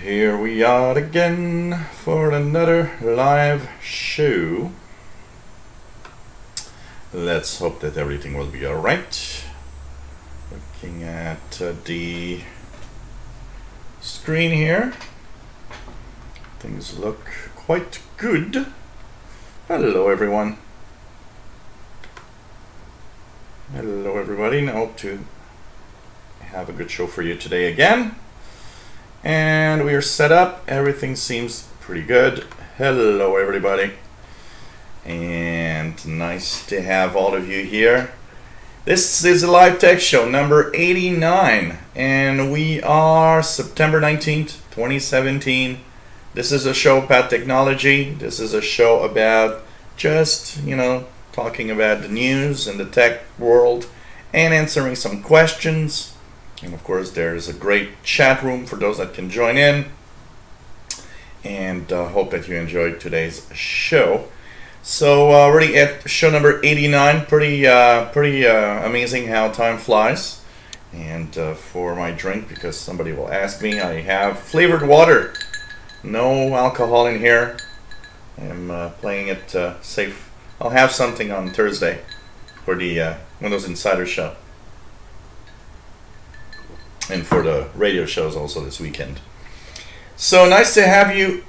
Here we are again for another live show. Let's hope that everything will be alright. Looking at the screen here. Things look quite good. Hello everyone. Hello everybody. I hope to have a good show for you today again. And we are set up. Everything seems pretty good. Hello everybody. And nice to have all of you here. This is a live tech show number 89. And we are September 19th, 2017. This is a show about technology. This is a show about just, talking about the news and the tech world and answering some questions. And of course, there's a great chat room for those that can join in. And hope that you enjoyed today's show. So already at show number 89, pretty amazing how time flies. And for my drink, because somebody will ask me, I have flavored water. No alcohol in here. I'm playing it safe. I'll have something on Thursday for the Windows Insider show. And for the radio shows also this weekend. So nice to have you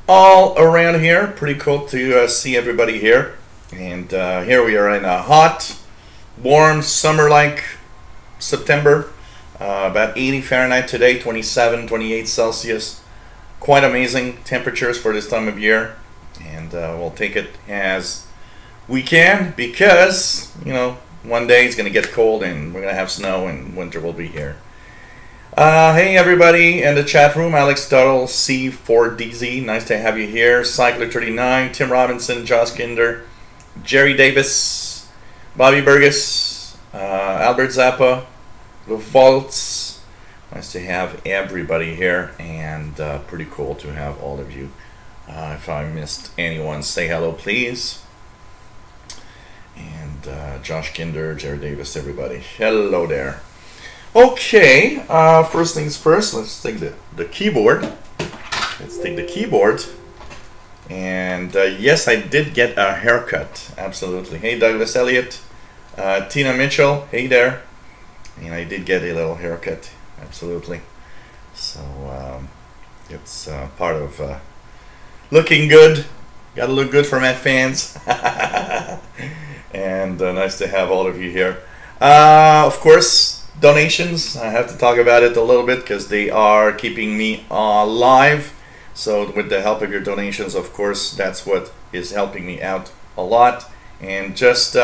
all around here. Pretty cool to see everybody here. And here we are in a hot, warm, summer-like September. About 80 Fahrenheit today, 27, 28 Celsius. Quite amazing temperatures for this time of year. And we'll take it as we can because, one day it's going to get cold and we're going to have snow and winter will be here. Hey everybody in the chat room, Alex Tuttle, C4DZ, nice to have you here. Cycler39, Tim Robinson, Josh Kinder, Jerry Davis, Bobby Burgess, Albert Zappa, The Vaults. Nice to have everybody here and pretty cool to have all of you. If I missed anyone, say hello please. And Josh Kinder, Jerry Davis, everybody. Hello there. Okay, first things first, let's take the keyboard. Let's take the keyboard. And yes, I did get a haircut, absolutely. Hey, Douglas Elliott, Tina Mitchell, hey there. And I did get a little haircut, absolutely. So it's part of looking good. Gotta look good for my fans. And nice to have all of you here. Of course, donations, I have to talk about it a little bit because they are keeping me alive. So with the help of your donations, of course, that's what is helping me out a lot. And just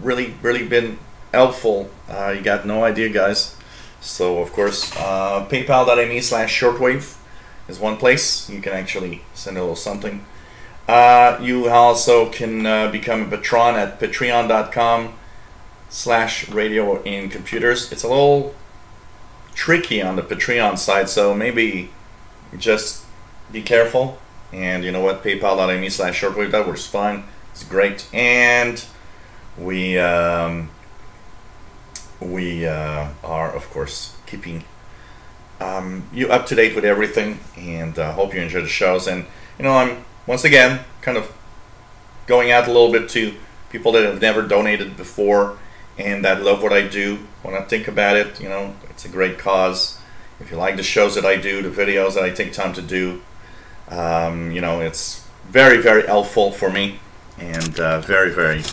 really been helpful. You got no idea, guys. So of course, paypal.me/shortwave is one place you can actually send a little something. You also can become a patron at patreon.com/radio in computers. It's a little tricky on the Patreon side, so maybe just be careful. And you know what, paypal.me/shortwave, that works fine. It's great. And we are of course keeping you up to date with everything, and hope you enjoy the shows. And I'm once again kind of going out a little bit to people that have never donated before and that love what I do. When I think about it, it's a great cause. If you like the shows that I do, the videos that I take time to do, it's very, very helpful for me and very, very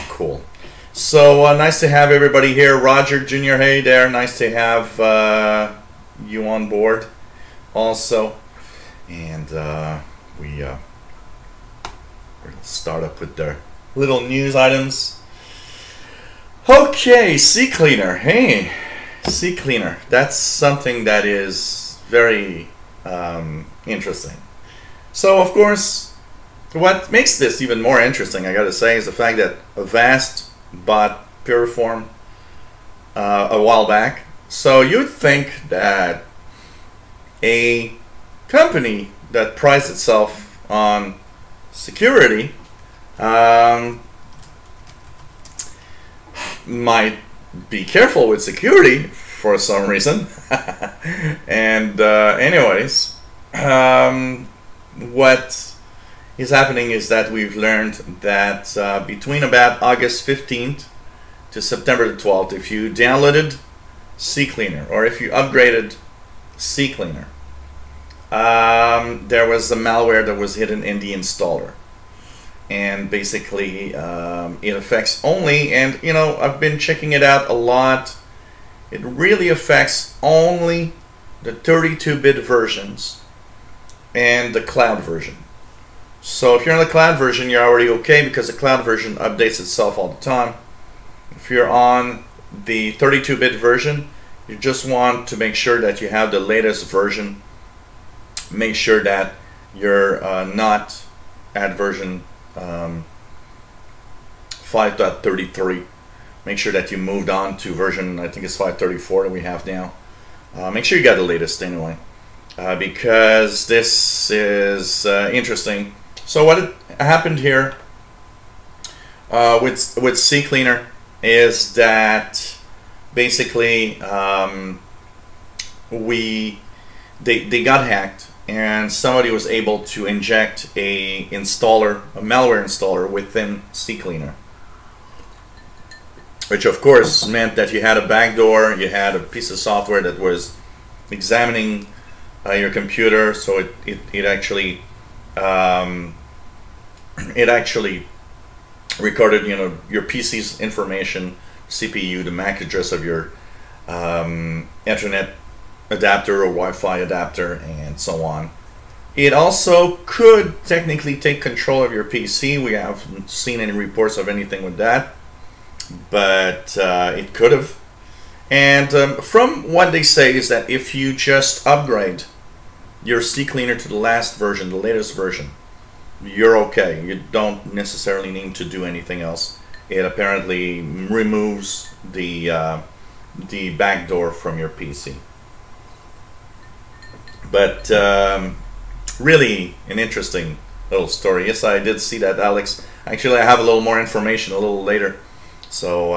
cool. So nice to have everybody here. Roger Jr., hey there, nice to have you on board also. And we'll start up with their little news items. Okay, CCleaner. Hey, CCleaner. That's something that is very interesting. So, of course, what makes this even more interesting, I gotta say, is the fact that Avast bought Piriform a while back. So you'd think that a company that prides itself on security might be careful with security for some reason. And anyways, what is happening is that we've learned that between about August 15th to September the 12th, if you downloaded CCleaner or if you upgraded CCleaner, there was a malware that was hidden in the installer. And basically it affects only, and you know, I've been checking it out a lot, it really affects only the 32-bit versions and the cloud version. So if you're on the cloud version, you're already okay because the cloud version updates itself all the time. If you're on the 32-bit version, you just want to make sure that you have the latest version. Make sure that you're not at version 5.33. Make sure that you moved on to version, I think it's 5.34 that we have now. Make sure you got the latest anyway, because this is interesting. So what happened here with CCleaner is that basically they got hacked, and somebody was able to inject a malware installer within CCleaner, which of course meant that you had a backdoor, you had a piece of software that was examining your computer. So it actually recorded, you know, your PC's information, CPU, the MAC address of your Ethernet adapter or Wi-Fi adapter, and so on. It also could technically take control of your PC. We haven't seen any reports of anything with that, but it could have. And from what they say is that if you just upgrade your CCleaner to the last version, the latest version, you're okay. You don't necessarily need to do anything else. It apparently removes the backdoor from your PC. But really an interesting little story. Yes, I did see that, Alex. Actually, I have a little more information a little later. So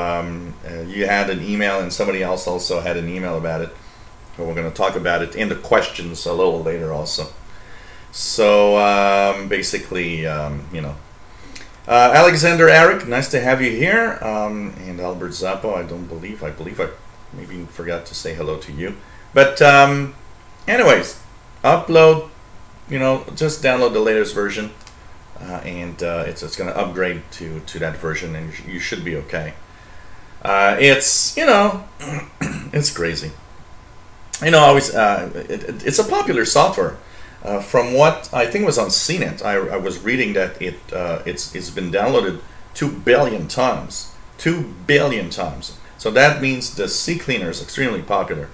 you had an email, and somebody else also had an email about it. But we're going to talk about it in the questions a little later also. So basically, you know, Alexander Eric, nice to have you here. And Albert Zappo, I believe I maybe forgot to say hello to you. But anyways, upload, you know, just download the latest version, and it's going to upgrade to that version, and you should be okay. It's, you know, it's crazy. You know, always it's a popular software. From what I think was on CNET, I was reading that it's been downloaded 2 billion times. 2 billion times. So that means the CCleaner is extremely popular.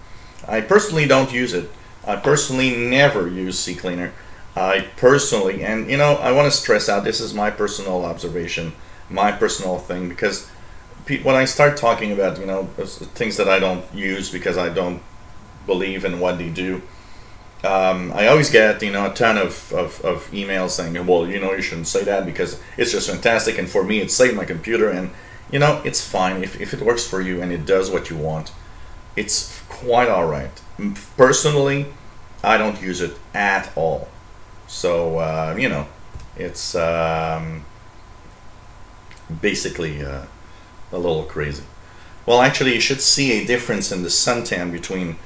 I personally don't use it. I personally never use CCleaner. I personally, and you know, I want to stress out, this is my personal observation, my personal thing, because when I start talking about, you know, things that I don't use because I don't believe in what they do, I always get, you know, a ton of emails saying, well, you know, you shouldn't say that because it's just fantastic, and for me it saved my computer, and you know, it's fine if it works for you and it does what you want. It's quite alright. Personally, I don't use it at all. So you know, it's basically a little crazy. Well, actually, you should see a difference in the suntan between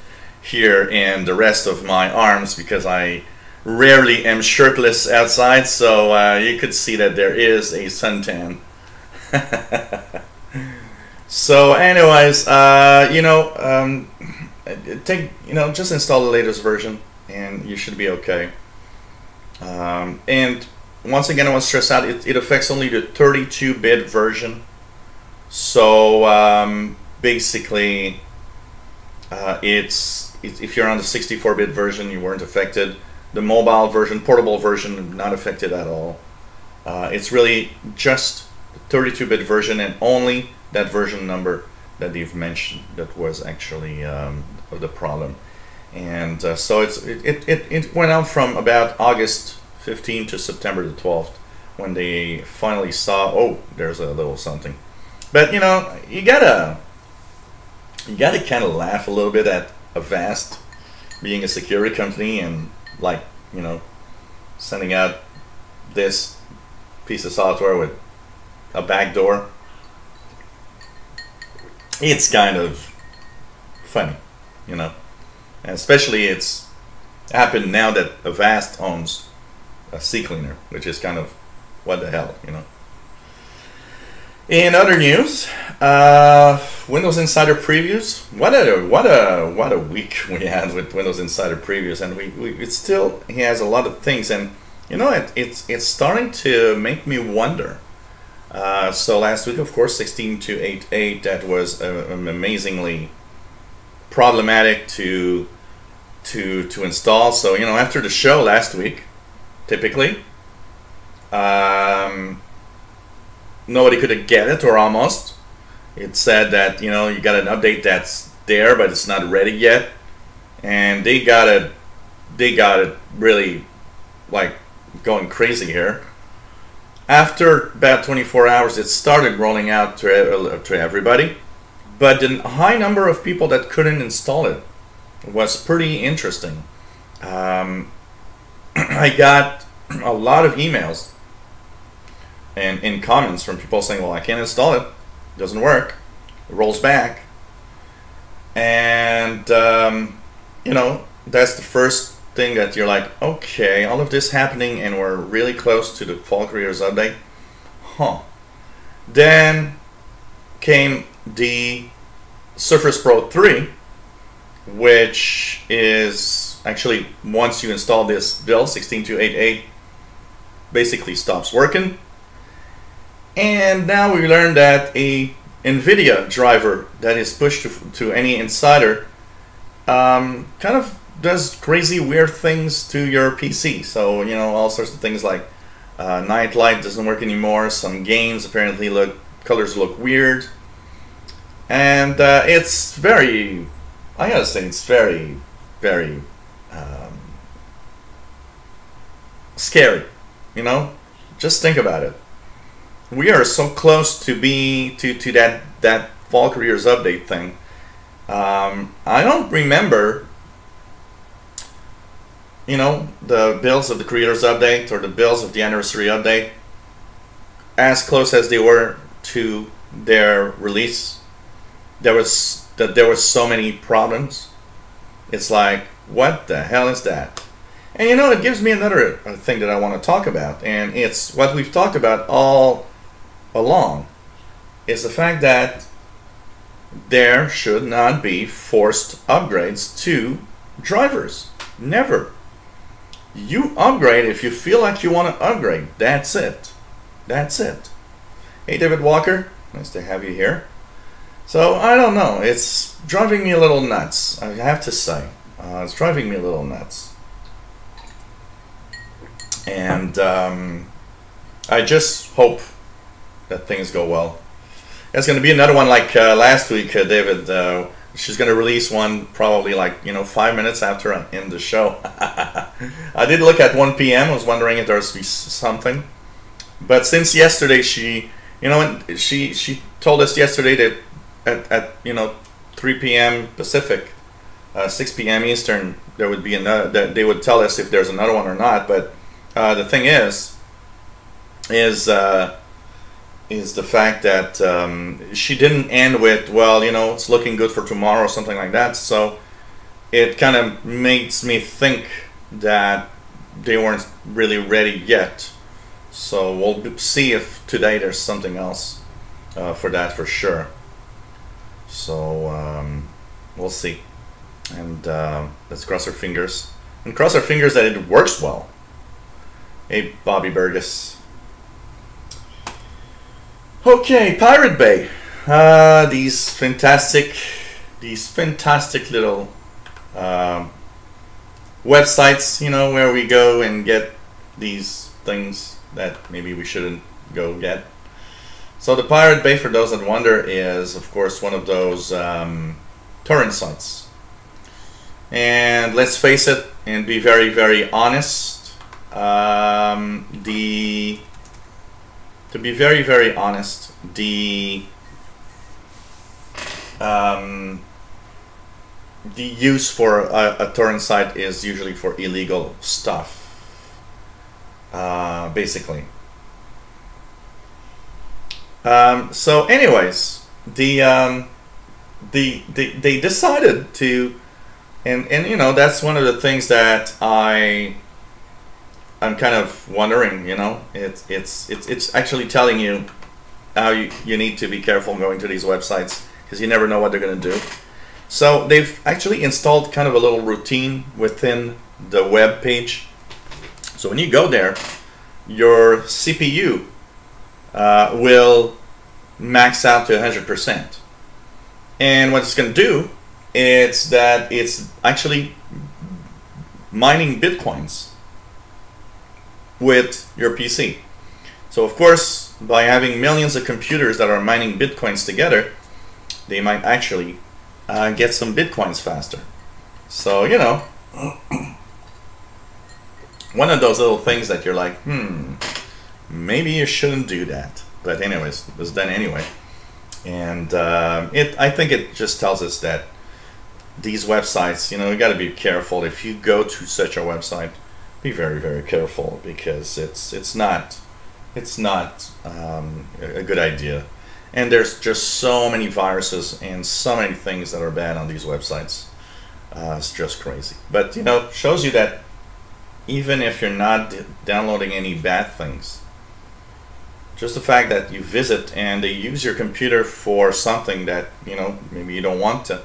here and the rest of my arms, because I rarely am shirtless outside, so you could see that there is a suntan. So anyways, you know, just install the latest version and you should be okay. And once again, I want to stress out, it affects only the 32-bit version. So basically, if you're on the 64-bit version, you weren't affected. The mobile version, portable version, not affected at all. It's really just the 32-bit version, and only that version number that they've mentioned that was actually the problem. And so it went on from about August 15th to September the 12th, when they finally saw, oh, there's a little something. But you know, you gotta you got to kind of laugh a little bit at Avast being a security company and, like, you know, sending out this piece of software with a backdoor. It's kind of funny, you know, and especially it's happened now that Avast owns a CCleaner, which is kind of what the hell, you know. In other news, Windows Insider previews. What a week we had with Windows Insider previews, and he has a lot of things, and you know it's starting to make me wonder. So last week, of course, 16.2.8.8, that was amazingly problematic to install. So, you know, after the show last week, typically, nobody could get it, or almost. It said that, you know, you got an update that's there, but it's not ready yet, and they got it really, like, going crazy here. After about 24 hours, it started rolling out to everybody, but the high number of people that couldn't install it was pretty interesting. I got a lot of emails and in comments from people saying, well, I can't install it, it doesn't work, it rolls back. And you know, that's the first thing that you're like, okay, all of this happening and we're really close to the Fall Careers update. Then came the Surface Pro 3, which is actually, once you install this build, 16.2.8.8, basically stops working. And now we learned that a NVIDIA driver that is pushed to any insider kind of does crazy weird things to your PC. So, you know, all sorts of things like night light doesn't work anymore. Some games apparently colors look weird. And it's very, I gotta say, it's very, very scary, you know? Just think about it. We are so close to that Fall Careers update thing. I don't remember, you know, the builds of the Creators Update or the builds of the Anniversary Update as close as they were to their release. There was so many problems. It's like, what the hell is that? And you know, it gives me another thing that I want to talk about, and it's what we've talked about all along, is the fact that there should not be forced upgrades to drivers. Never. You upgrade if you feel like you want to upgrade. That's it. That's it. Hey, David Walker. Nice to have you here. So, I don't know. It's driving me a little nuts, I have to say. It's driving me a little nuts. And I just hope that things go well. There's going to be another one like last week, David. She's going to release one probably like, you know, 5 minutes after I end the show. I did look at 1 p.m. I was wondering if there's something. But since yesterday, she, you know, she told us yesterday that at you know, 3 p.m. Pacific, 6 p.m. Eastern, there would be another, that they would tell us if there's another one or not. But the thing is the fact that she didn't end with, well, you know, it's looking good for tomorrow or something like that. So it kind of makes me think that they weren't really ready yet. So we'll see if today there's something else for that for sure. So we'll see. And let's cross our fingers. And cross our fingers that it works well. Hey, Bobby Burgess. Okay, Pirate Bay. These fantastic little websites, you know, where we go and get these things that maybe we shouldn't go get. So the Pirate Bay, for those that wonder, is of course one of those torrent sites. And let's face it, and be very, very honest, to be very, very honest, the the use for a torrent site is usually for illegal stuff, basically. So anyways, they decided to, and you know, that's one of the things that I'm kind of wondering, you know, it's actually telling you how you need to be careful going to these websites, because you never know what they're going to do. So they've actually installed kind of a little routine within the web page. So when you go there, your CPU will max out to 100%. And what it's going to do is that it's actually mining bitcoins with your PC. So of course, by having millions of computers that are mining bitcoins together, they might actually get some bitcoins faster. So, you know, one of those little things that you're like, maybe you shouldn't do that. But anyways, it was done anyway. And I think it just tells us that these websites, you know, you got to be careful. If you go to such a website, be very, very careful, because it's not a good idea. And there's just so many viruses and so many things that are bad on these websites. It's just crazy. But, you know, shows you that even if you're not downloading any bad things, just the fact that you visit and they use your computer for something that, you know, maybe you don't want to,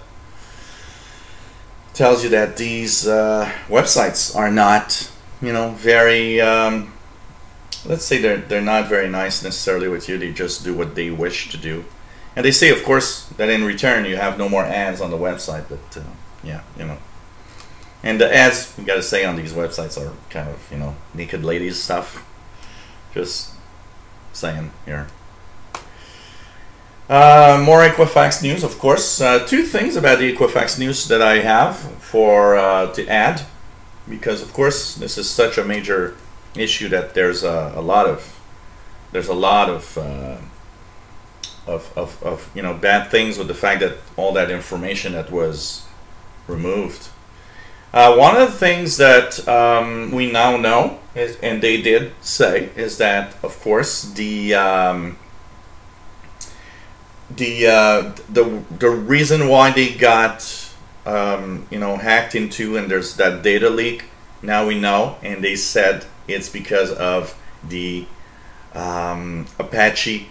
tells you that these websites are not, you know, very, let's say they're not very nice necessarily with you. They just do what they wish to do. And they say, of course, that in return you have no more ads on the website, but yeah, you know. And the ads, you gotta say, on these websites are kind of, you know, naked ladies stuff. Just saying here. More Equifax news, of course. Two things about the Equifax news that I have for to add, because of course this is such a major issue that there's a lot of you know, bad things with the fact that all that information that was removed. One of the things that we now know is, and they did say, is that of course the reason why they got you know, hacked into, and there's that data leak, now we know, and they said it's because of the Apache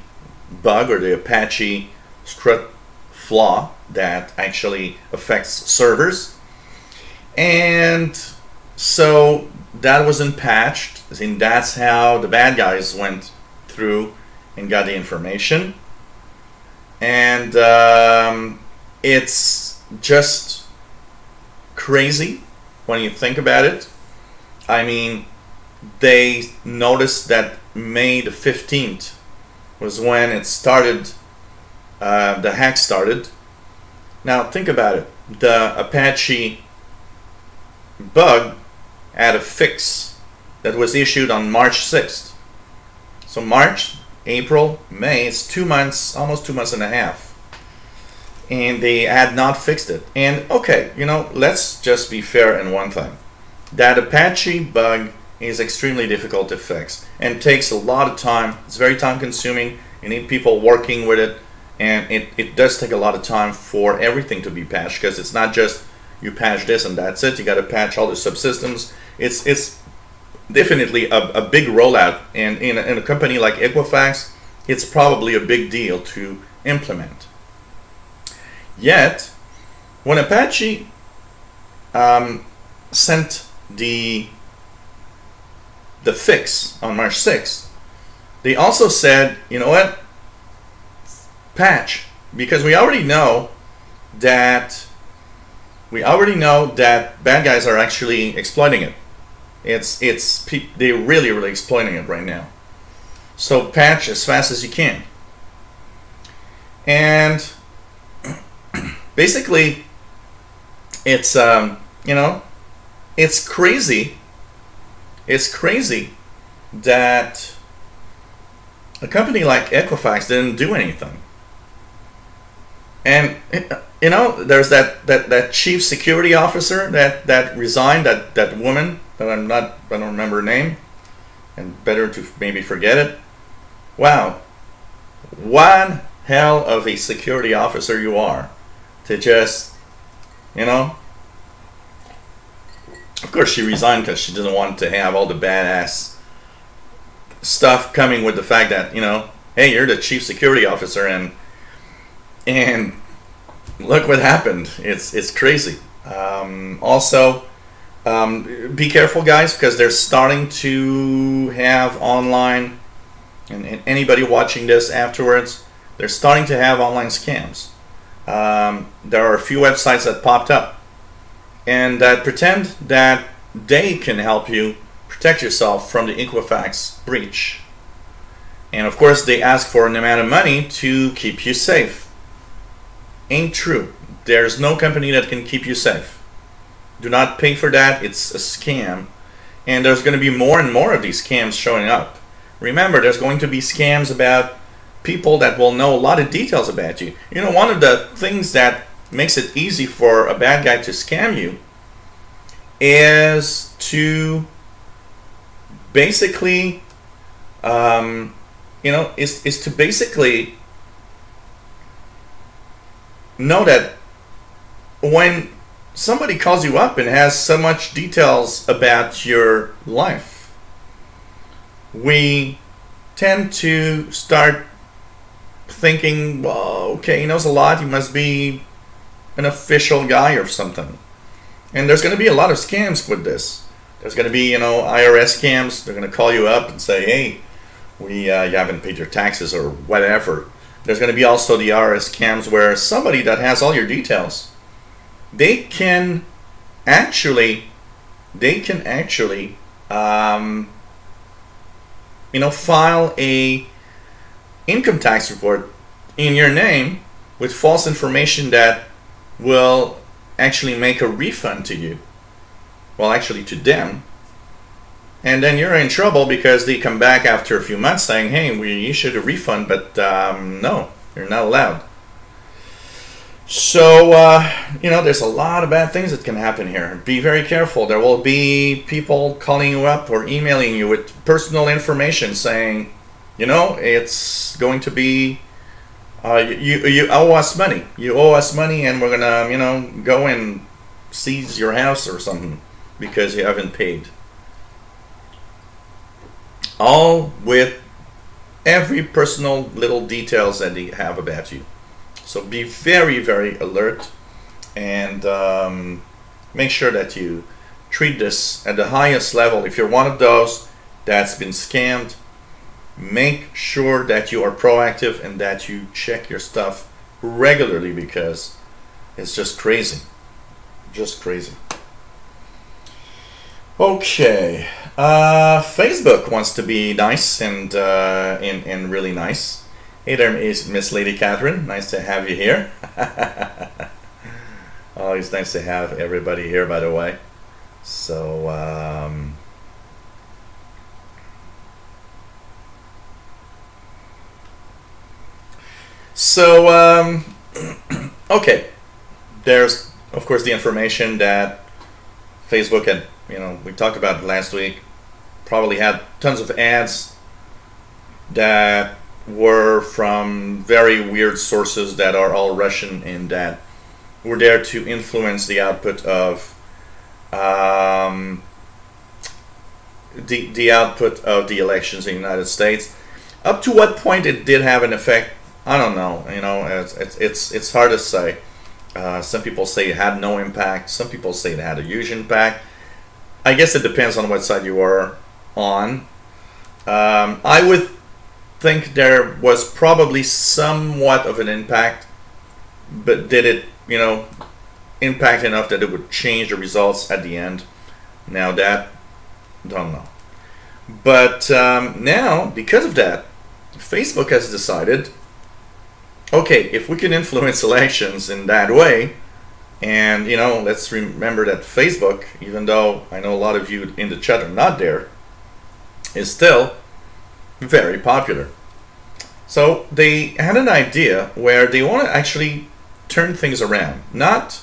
bug, or the Apache script flaw that actually affects servers. And so that wasn't patched, and that's how the bad guys went through and got the information. And it's just crazy when you think about it. I mean, they noticed that May the 15th was when it started, the hack started. Now think about it. The Apache bug had a fix that was issued on March 6th. So March, April, May, it's 2 months, almost 2 months and a half. And they had not fixed it. And okay, you know, let's just be fair in one thing. That Apache bug is extremely difficult to fix and takes a lot of time. It's very time consuming. You need people working with it, and it does take a lot of time for everything to be patched, because it's not just you patch this and that's it. You got to patch all the subsystems. It's definitely a big rollout, and in a company like Equifax, it's probably a big deal to implement. Yet, when Apache sent the fix on March 6th, they also said, you know what, patch, because we already know that bad guys are actually exploiting it. They're really exploiting it right now. So patch as fast as you can. And basically, it's you know, it's crazy. It's crazy that a company like Equifax didn't do anything. And you know, there's that chief security officer that resigned, that woman that I don't remember her name, and better to maybe forget it. Wow, one hell of a security officer you are, to just, you know. Of course, she resigned because she doesn't want to have all the badass stuff coming with the fact that, you know, hey, you're the chief security officer, and look what happened. It's crazy. Also, be careful, guys, because they're starting to have online, and anybody watching this afterwards, they're starting to have online scams. There are a few websites that popped up and that pretend that they can help you protect yourself from the Equifax breach. And of course, they ask for an amount of money to keep you safe. Ain't true. There's no company that can keep you safe. Do not pay for that. It's a scam. And there's going to be more and more of these scams showing up. Remember, there's going to be scams about people that will know a lot of details about you. You know, one of the things that makes it easy for a bad guy to scam you is to basically, you know, is to basically know that when somebody calls you up and has so much details about your life, we tend to start thinking, well, okay, he knows a lot, he must be an official guy or something. And there's going to be a lot of scams with this. There's going to be, you know, IRS scams. They're going to call you up and say, hey, you haven't paid your taxes or whatever. There's going to be also the IRS scams where somebody that has all your details, they can actually, you know, file a income tax report in your name with false information that will actually make a refund to you. Well, actually to them. And then you're in trouble because they come back after a few months saying, hey, we issued a refund, but no, you're not allowed. So, you know, there's a lot of bad things that can happen here. Be very careful. There will be people calling you up or emailing you with personal information saying, you know, it's going to be, you owe us money. You owe us money and we're going to, you know, go and seize your house or something because you haven't paid. All with every personal little details that they have about you. So be very, very alert and make sure that you treat this at the highest level. If you're one of those that's been scammed, make sure that you are proactive and that you check your stuff regularly because it's just crazy. Just crazy. Okay. Facebook wants to be nice and really nice. Hey there, Miss Lady Catherine. Nice to have you here. Always nice to have everybody here, by the way. So, okay. There's, of course, the information that Facebook had, you know, we talked about last week, probably had tons of ads that were from very weird sources that are all Russian and that were there to influence the output of the output of the elections in the United States. Up to what point it did have an effect, I don't know. You know, it's hard to say. Some people say it had no impact. Some people say it had a huge impact. I guess it depends on what side you are on. I would think there was probably somewhat of an impact, but did it, you know, impact enough that it would change the results at the end? Now that, don't know. But now, because of that, Facebook has decided, okay, if we can influence elections in that way, and, you know, let's remember that Facebook, even though I know a lot of you in the chat are not there, is still very popular. So they had an idea where they want to actually turn things around, not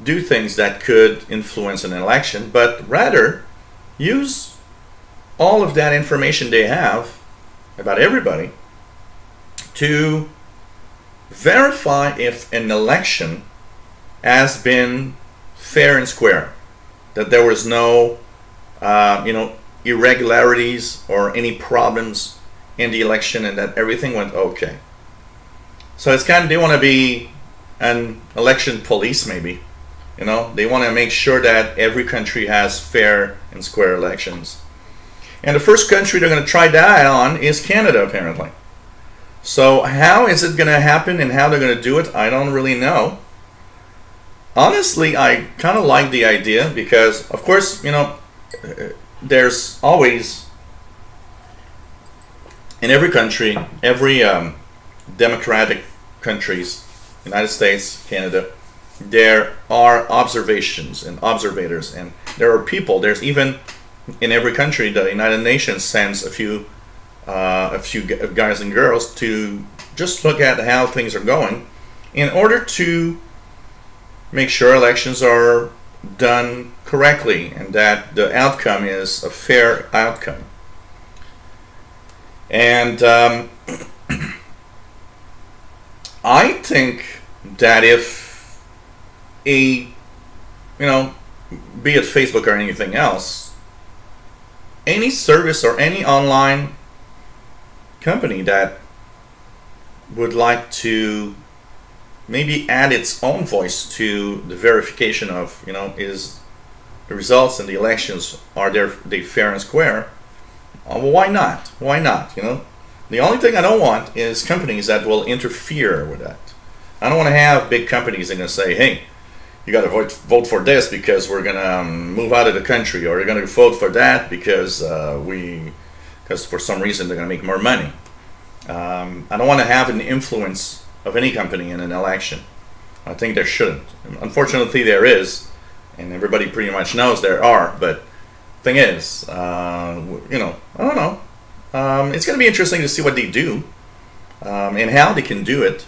do things that could influence an election, but rather use all of that information they have about everybody to verify if an election has been fair and square, that there was no irregularities or any problems in the election, and that everything went okay. So it's kind of, they want to be an election police, maybe. They want to make sure that every country has fair and square elections. And the first country they're going to try that on is Canada, apparently. So how is it going to happen and how they're going to do it, I don't really know. Honestly, I kind of like the idea because, of course, there's always, in every country, every democratic countries, United States, Canada, there are observations and observators, and there are people. There's even, in every country, the United Nations sends a few guys and girls to just look at how things are going in order to make sure elections are done correctly and that the outcome is a fair outcome. And I think that if be it Facebook or anything else, any service or any online company that would like to maybe add its own voice to the verification of, is the results in the elections, are they fair and square? Well, why not? Why not? The only thing I don't want is companies that will interfere with that. I don't want to have big companies that are going to say, hey, you got to vote for this because we're going to move out of the country, or you're going to vote for that because for some reason they're going to make more money. I don't want to have an influence of any company in an election. I think there shouldn't. Unfortunately, there is, and everybody pretty much knows there are. But thing is, I don't know. It's going to be interesting to see what they do and how they can do it.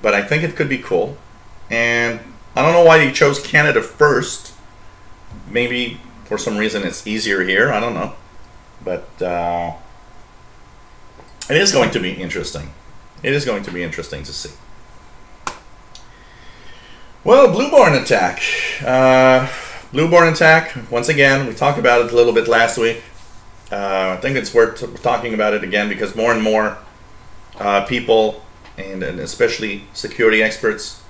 But I think it could be cool, and I don't know why they chose Canada first. Maybe for some reason it's easier here. I don't know. But it is going to be interesting. It is going to be interesting to see. Well, Blueborn attack. Blueborn attack, once again, we talked about it a little bit last week. I think it's worth talking about it again because more and more people, and especially security experts,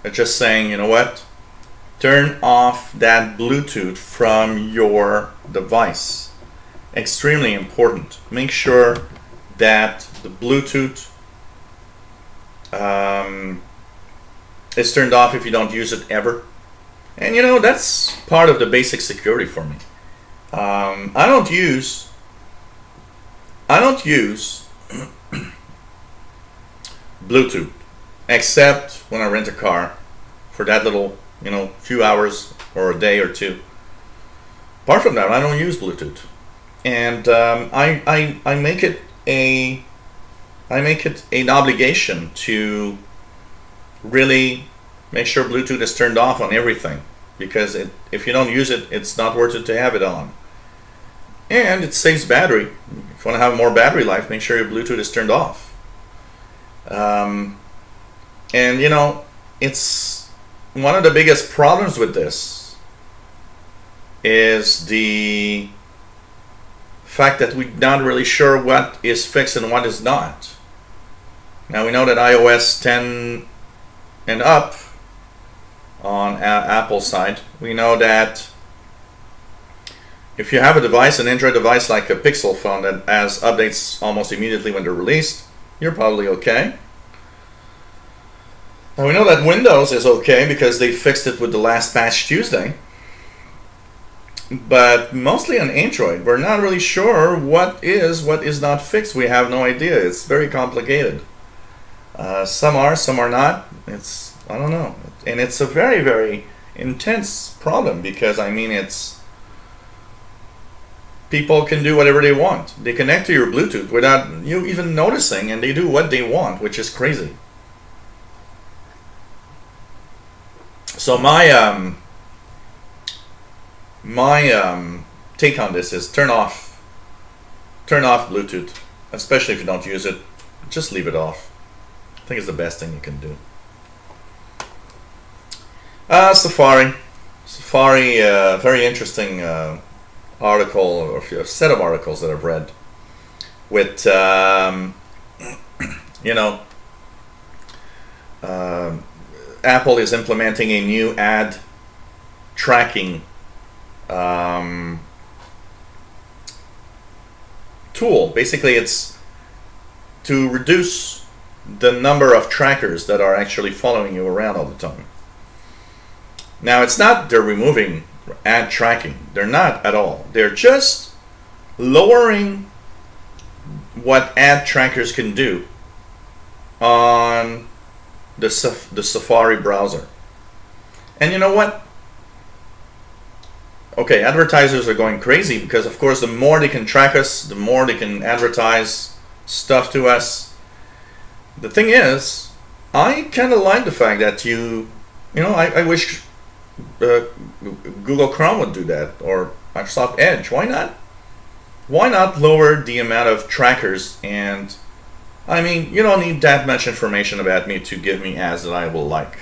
are just saying, you know what? Turn off that Bluetooth from your device. Extremely important. Make sure that the Bluetooth is turned off if you don't use it ever. And that's part of the basic security for me. I don't use Bluetooth except when I rent a car for that little few hours or a day or two. Apart from that, I don't use Bluetooth, and I make it an obligation to really make sure Bluetooth is turned off on everything, because if you don't use it, it's not worth it to have it on. And it saves battery. If you want to have more battery life, make sure your Bluetooth is turned off. And it's one of the biggest problems with this is the fact that we're not really sure what is fixed and what is not. Now we know that iOS 10 and up on Apple's side, we know that if you have a device, an Android device like a Pixel phone that has updates almost immediately when they're released, you're probably okay. Now we know that Windows is okay because they fixed it with the last patch Tuesday. But mostly on Android, we're not really sure what is not fixed. We have no idea. It's very complicated. Some are not. I don't know. And it's a very, very intense problem because, people can do whatever they want. They connect to your Bluetooth without you even noticing, and they do what they want, which is crazy. So my take on this is turn off Bluetooth, especially if you don't use it. Just leave it off. I think it's the best thing you can do. Safari, very interesting article, or a set of articles that I've read with you know, Apple is implementing a new ad tracking tool. Basically, it's to reduce the number of trackers that are actually following you around all the time. Now, it's not they're removing ad tracking. They're not at all. They're just lowering what ad trackers can do on the Safari browser. And you know what? Okay, advertisers are going crazy because, of course, the more they can track us, the more they can advertise stuff to us. The thing is, I kind of like the fact that you know, I wish Google Chrome would do that, or Microsoft Edge. Why not? Why not lower the amount of trackers? And I mean, you don't need that much information about me to give me ads that I will like.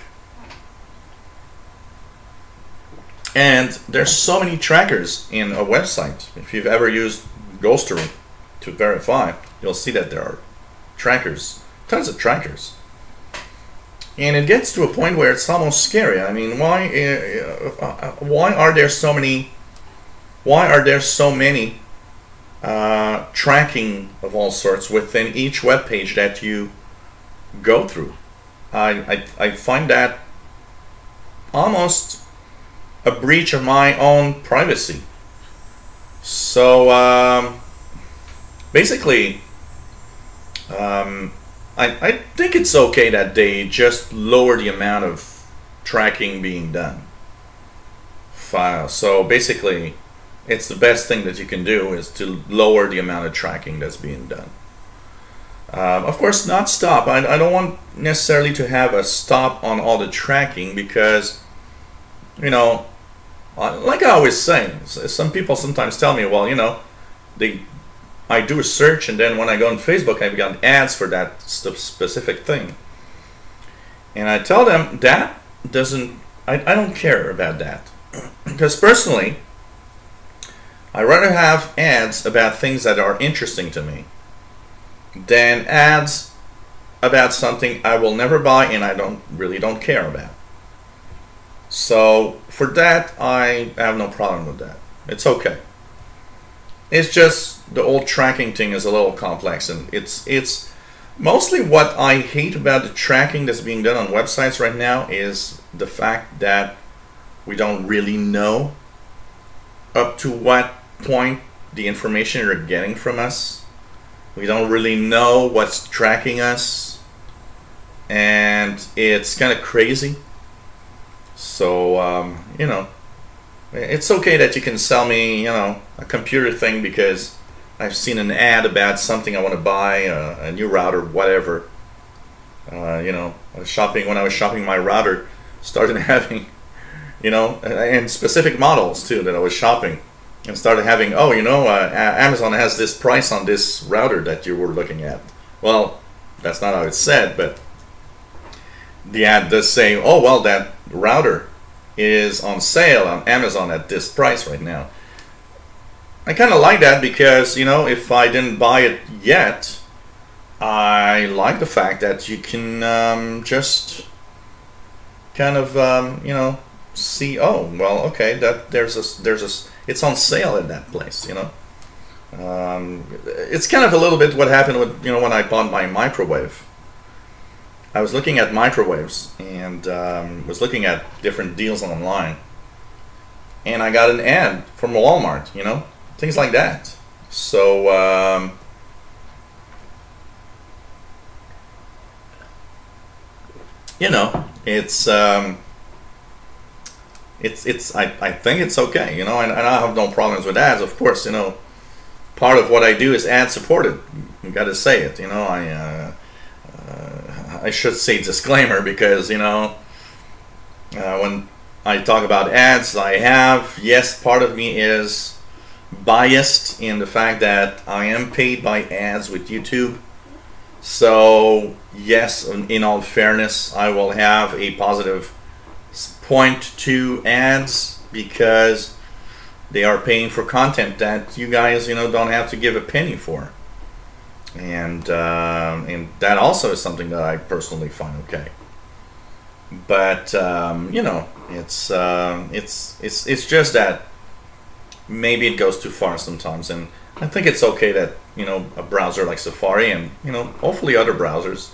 And there's so many trackers in a website. If you've ever used Ghostery to verify, you'll see that there are trackers, tons of trackers. And it gets to a point where it's almost scary. I mean, why are there so many? Why are there so many tracking of all sorts within each web page that you go through? I find that almost a breach of my own privacy. So basically, I think it's okay that they just lower the amount of tracking being done. So basically, it's the best thing that you can do is to lower the amount of tracking that's being done. Of course, not stop. I don't want necessarily to have a stop on all the tracking because, you know, like I always say, some people sometimes tell me, well, you know, I do a search and then when I go on Facebook, I've got ads for that specific thing. And I tell them that I don't care about that. Because personally, I'd rather have ads about things that are interesting to me than ads about something I will never buy and I really don't care about. So for that, I have no problem with that. It's okay. It's just the old tracking thing is a little complex, and it's mostly what I hate about the tracking that's being done on websites right now is the fact that we don't really know up to what point the information you're getting from us. We don't really know what's tracking us, and it's kind of crazy. So you know, it's okay that you can sell me, you know, a computer thing because I've seen an ad about something I want to buy, a new router, whatever. You know, when I was shopping, my router started having, you know, and specific models too that I was shopping, and started having, oh, you know, Amazon has this price on this router that you were looking at. Well, that's not how it's said, but the ad does say, oh, well, that router is on sale on Amazon at this price right now. I kind of like that because, you know, if I didn't buy it yet, I like the fact that you can just kind of, you know, see, oh, well, okay, that it's on sale at that place, you know. It's kind of a little bit what happened with, you know, when I bought my microwave. I was looking at microwaves and was looking at different deals online, and I got an ad from Walmart, you know, things like that. So you know, I think it's okay, you know, and I have no problems with ads. Of course, you know, part of what I do is ad supported. You got to say it, you know. I should say disclaimer because, you know, when I talk about ads, yes, part of me is biased in the fact that I am paid by ads with YouTube. So yes, in all fairness, I will have a positive point to ads because they are paying for content that you guys, don't have to give a penny for. And that also is something that I personally find okay. But it's just that maybe it goes too far sometimes, and I think it's okay that a browser like Safari and hopefully other browsers.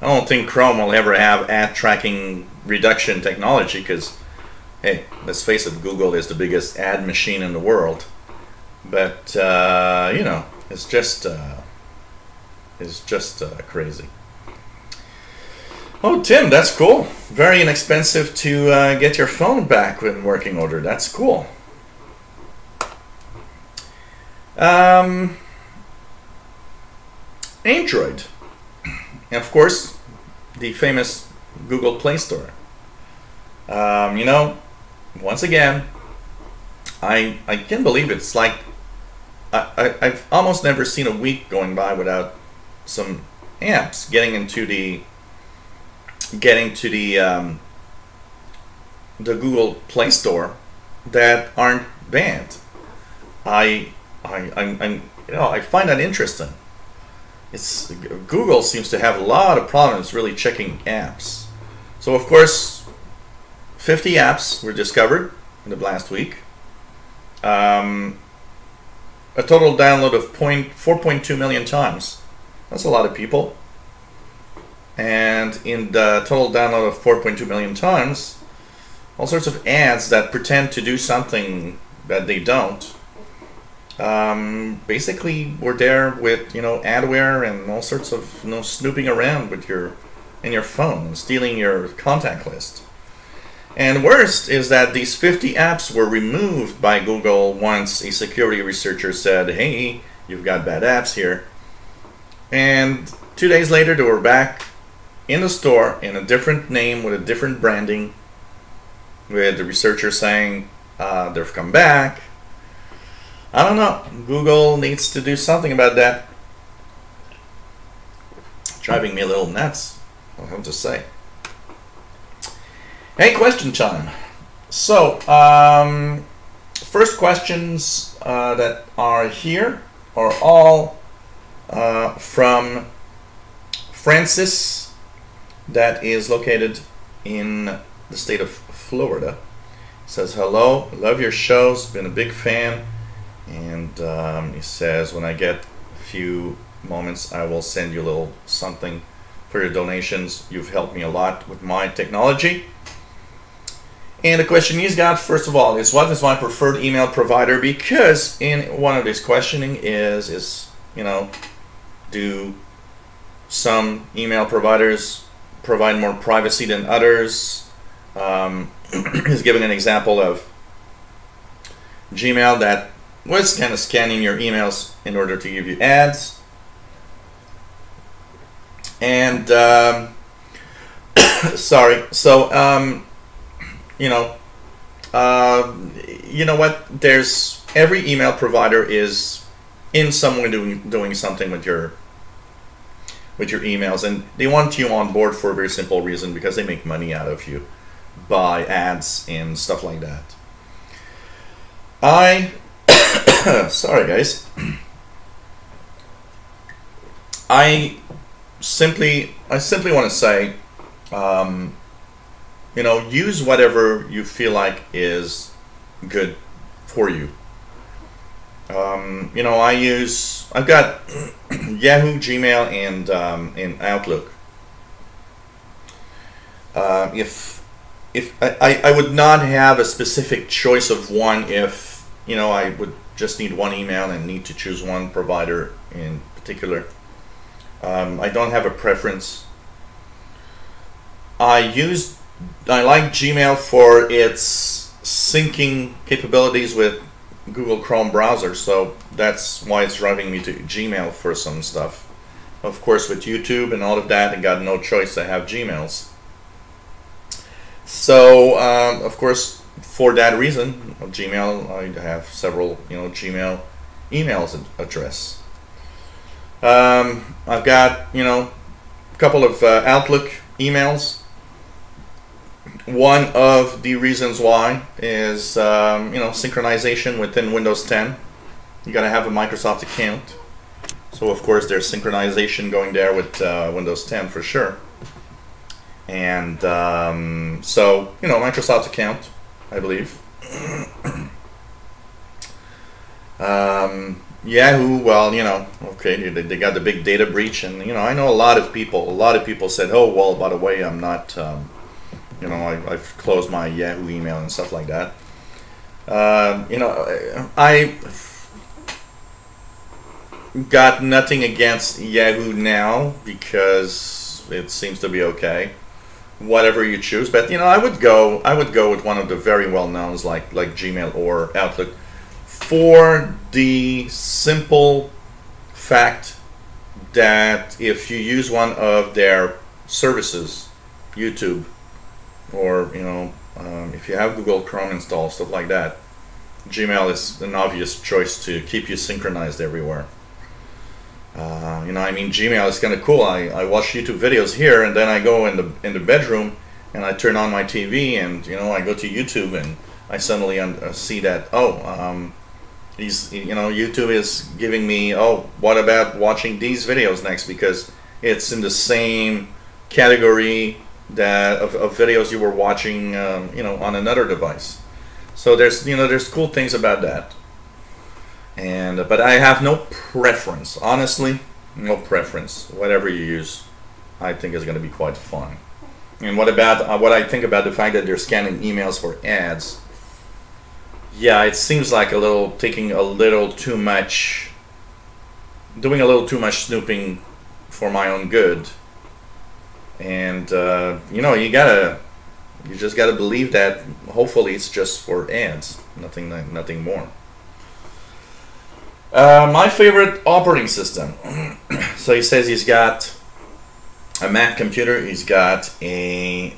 I don't think Chrome will ever have ad tracking reduction technology because, hey, let's face it, Google is the biggest ad machine in the world. But it's just crazy. Oh, Tim, that's cool. Very inexpensive to get your phone back in working order. That's cool. Android. And of course, the famous Google Play Store. Once again, I can't believe it's like I've almost never seen a week going by without some apps getting to the Google Play Store that aren't banned. I find that interesting. Google seems to have a lot of problems really checking apps. So of course, 50 apps were discovered in the last week. A total download of 4.2 million times. That's a lot of people. And in the total download of 4.2 million times, all sorts of ads that pretend to do something that they don't. Basically, we're there with adware and all sorts of snooping around with your phone and stealing your contact list. And worst is that these 50 apps were removed by Google once a security researcher said, "Hey, you've got bad apps here." And 2 days later, they were back in the store in a different name with a different branding, with the researcher saying they've come back. I don't know. Google needs to do something about that. It's driving me a little nuts, I'll have to say. Hey, question time. So, first questions that are here are all from Francis, that is located in the state of Florida. Says, hello, love your shows, been a big fan. And he says, when I get a few moments, I will send you a little something for your donations. You've helped me a lot with my technology. And the question he's got, first of all, is what is my preferred email provider? Because in one of his questioning is do some email providers provide more privacy than others? He's giving an example of Gmail that was kind of scanning your emails in order to give you ads. And sorry, so you know what? There's every email provider is in some way doing something with your emails, and they want you on board for a very simple reason, because they make money out of you by ads and stuff like that. Sorry guys, I simply want to say, use whatever you feel like is good for you. I've got Yahoo, Gmail, and Outlook. If I would not have a specific choice of one, if I would just need one email and need to choose one provider in particular. I don't have a preference. I like Gmail for its syncing capabilities with Google Chrome browser, so that's why it's driving me to Gmail for some stuff. Of course, with YouTube and all of that, I got no choice. I have Gmails. So of course, for that reason, Gmail, I have several Gmail emails address. I've got a couple of Outlook emails. One of the reasons why is synchronization within Windows 10. You gotta have a Microsoft account, so of course there's synchronization going there with Windows 10 for sure. And so Microsoft account, I believe. Yahoo, well, okay, they got the big data breach, and I know a lot of people said, oh well, by the way, I'm not I've closed my Yahoo email and stuff like that. I got nothing against Yahoo now because it seems to be okay. Whatever you choose, but I would go with one of the very well knowns like Gmail or Outlook, for the simple fact that if you use one of their services, YouTube, or if you have Google Chrome installed, stuff like that, Gmail is an obvious choice to keep you synchronized everywhere. Gmail is kind of cool. I watch YouTube videos here, and then I go in the bedroom and I turn on my TV, and I go to YouTube, and I suddenly see that YouTube is giving me, oh, what about watching these videos next, because it's in the same category that of videos you were watching on another device. So there's cool things about that. And but I have no preference, honestly, no preference. Whatever you use, I think is going to be quite fun. And what about what I think about the fact that they're scanning emails for ads? Yeah, it seems like doing a little too much snooping for my own good. And you just gotta believe that hopefully it's just for ads, nothing more. My favorite operating system. So he says he's got a Mac computer, he's got a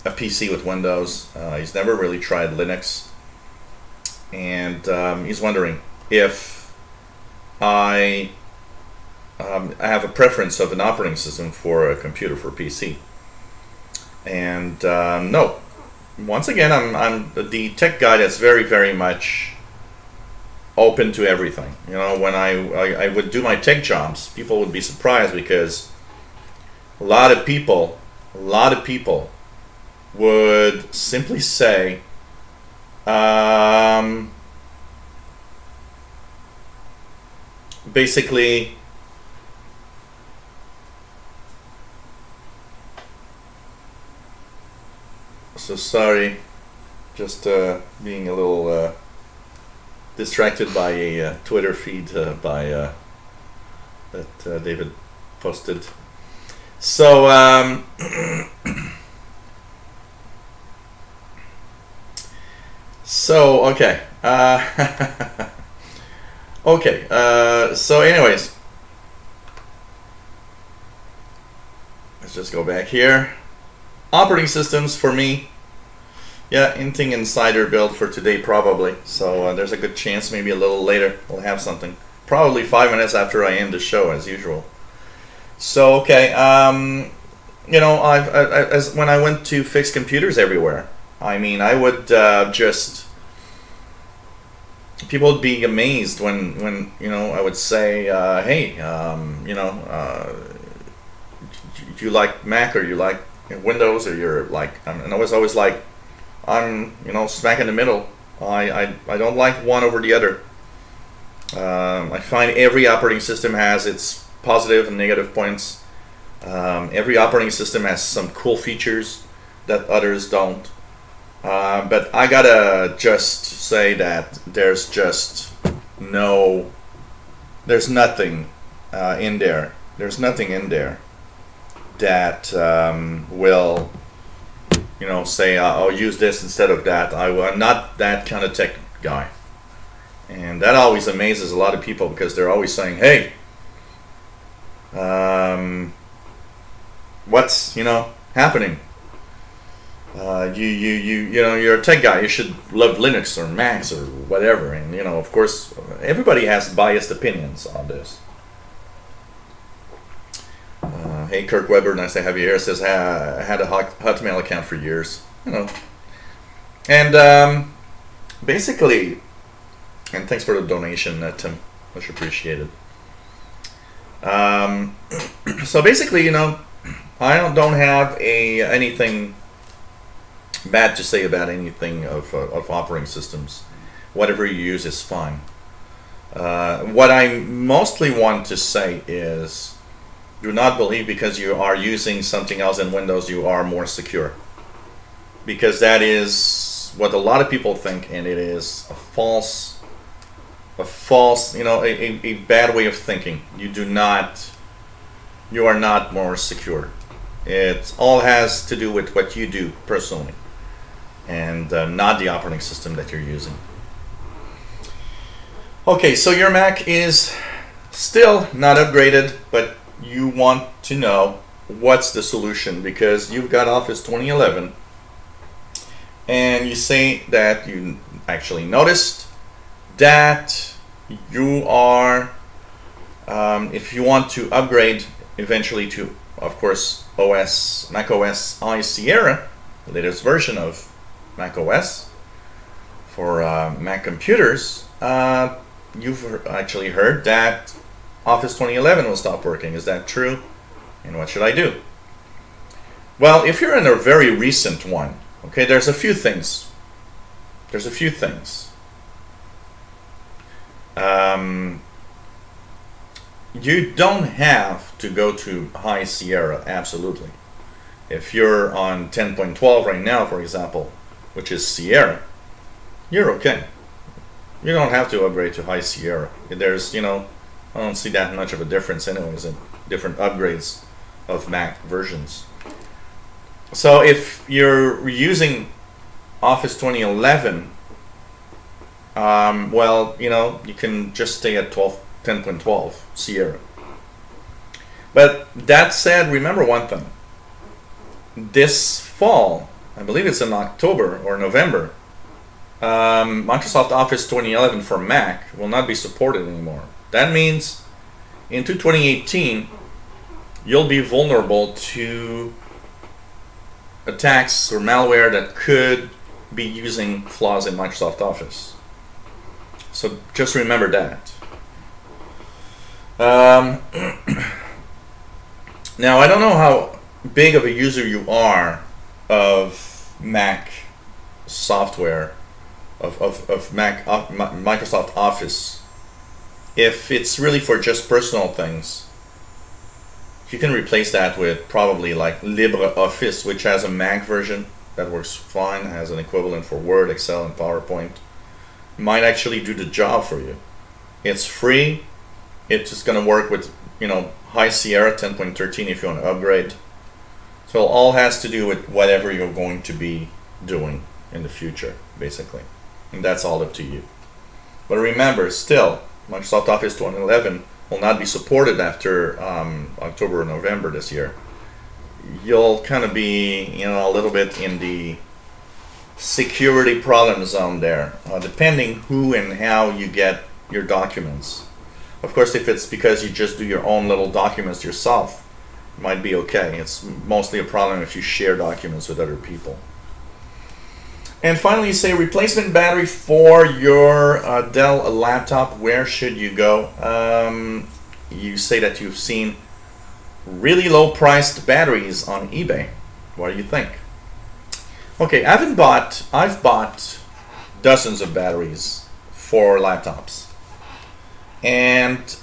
PC with Windows. He's never really tried Linux, and he's wondering if I have a preference of an operating system for a computer, for PC. And no, once again, I'm the tech guy that's very, very much open to everything. When I would do my tech jobs, people would be surprised because a lot of people would simply say, basically, so sorry, just being a little distracted by a Twitter feed that David posted. So so okay, okay. So anyways, let's just go back here. Operating systems for me. Yeah, anything insider build for today probably. So there's a good chance maybe a little later we'll have something. Probably 5 minutes after I end the show as usual. So okay, as when I went to fix computers everywhere, I would just, people would be amazed when I would say, hey, do you like Mac or you like Windows, or you're like, and I was always like, I'm smack in the middle. I don't like one over the other. I find every operating system has its positive and negative points. Every operating system has some cool features that others don't. But I gotta just say that there's nothing in there. There's nothing in there that will say, I'll use this instead of that. I'm not that kind of tech guy. And that always amazes a lot of people because they're always saying, hey, what's, happening? You know, you're a tech guy. You should love Linux or Macs or whatever. And you know, of course, everybody has biased opinions on this. Hey, Kirk Weber, nice to have you here. Says I had a Hotmail account for years. You know, and basically, and thanks for the donation, Tim. Much appreciated. So basically, you know, I don't have anything bad to say about anything of operating systems. Whatever you use is fine. What I mostly want to say is, do not believe because you are using something else in Windows you are more secure. Because that is what a lot of people think, and it is a false, you know, a bad way of thinking. You are not more secure. It all has to do with what you do personally, and not the operating system that you're using. Okay, so your Mac is still not upgraded, but you want to know what's the solution, because you've got Office 2011 and you say that you actually noticed that you are, if you want to upgrade eventually to, of course, Mac OS High Sierra, the latest version of Mac OS for Mac computers, you've actually heard that Office 2011 will stop working. Is that true? And what should I do? Well, if you're in a very recent one, okay, there's a few things. You don't have to go to High Sierra, absolutely. If you're on 10.12 right now, for example, which is Sierra, you're okay. You don't have to upgrade to High Sierra. There's, you know, I don't see that much of a difference anyways in different upgrades of Mac versions. So if you're using Office 2011, well, you know, you can just stay at 10.12 Sierra. But that said, remember one thing. This fall, I believe it's in October or November, Microsoft Office 2011 for Mac will not be supported anymore. That means into 2018, you'll be vulnerable to attacks or malware that could be using flaws in Microsoft Office. So just remember that. Now, I don't know how big of a user you are of Mac software, of Microsoft Office. If it's really for just personal things, you can replace that with probably like LibreOffice, which has a Mac version that works fine, has an equivalent for Word, Excel, and PowerPoint. Might actually do the job for you. It's free. It's just going to work with, you know, High Sierra 10.13 if you want to upgrade. So it all has to do with whatever you're going to be doing in the future, basically. And that's all up to you. But remember, still, Microsoft Office 2011 will not be supported after October or November this year. You'll kind of be, you know, a little bit in the security problem zone there, depending who and how you get your documents. Of course, if it's because you just do your own little documents yourself, it might be okay. It's mostly a problem if you share documents with other people. And finally, you say replacement battery for your Dell laptop. Where should you go? You say that you've seen really low priced batteries on eBay. What do you think? Okay, I've bought dozens of batteries for laptops. And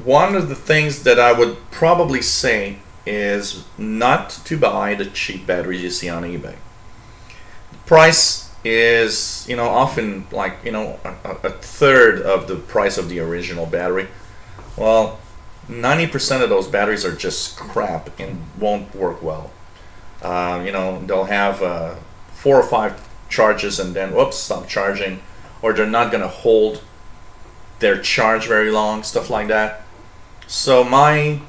one of the things that I would probably say is not to buy the cheap batteries you see on eBay. The price is, you know, often like, you know, a third of the price of the original battery. Well, 90% of those batteries are just crap and won't work well. You know, they'll have 4 or 5 charges and then whoops, stop charging, or they're not going to hold their charge very long, stuff like that. So my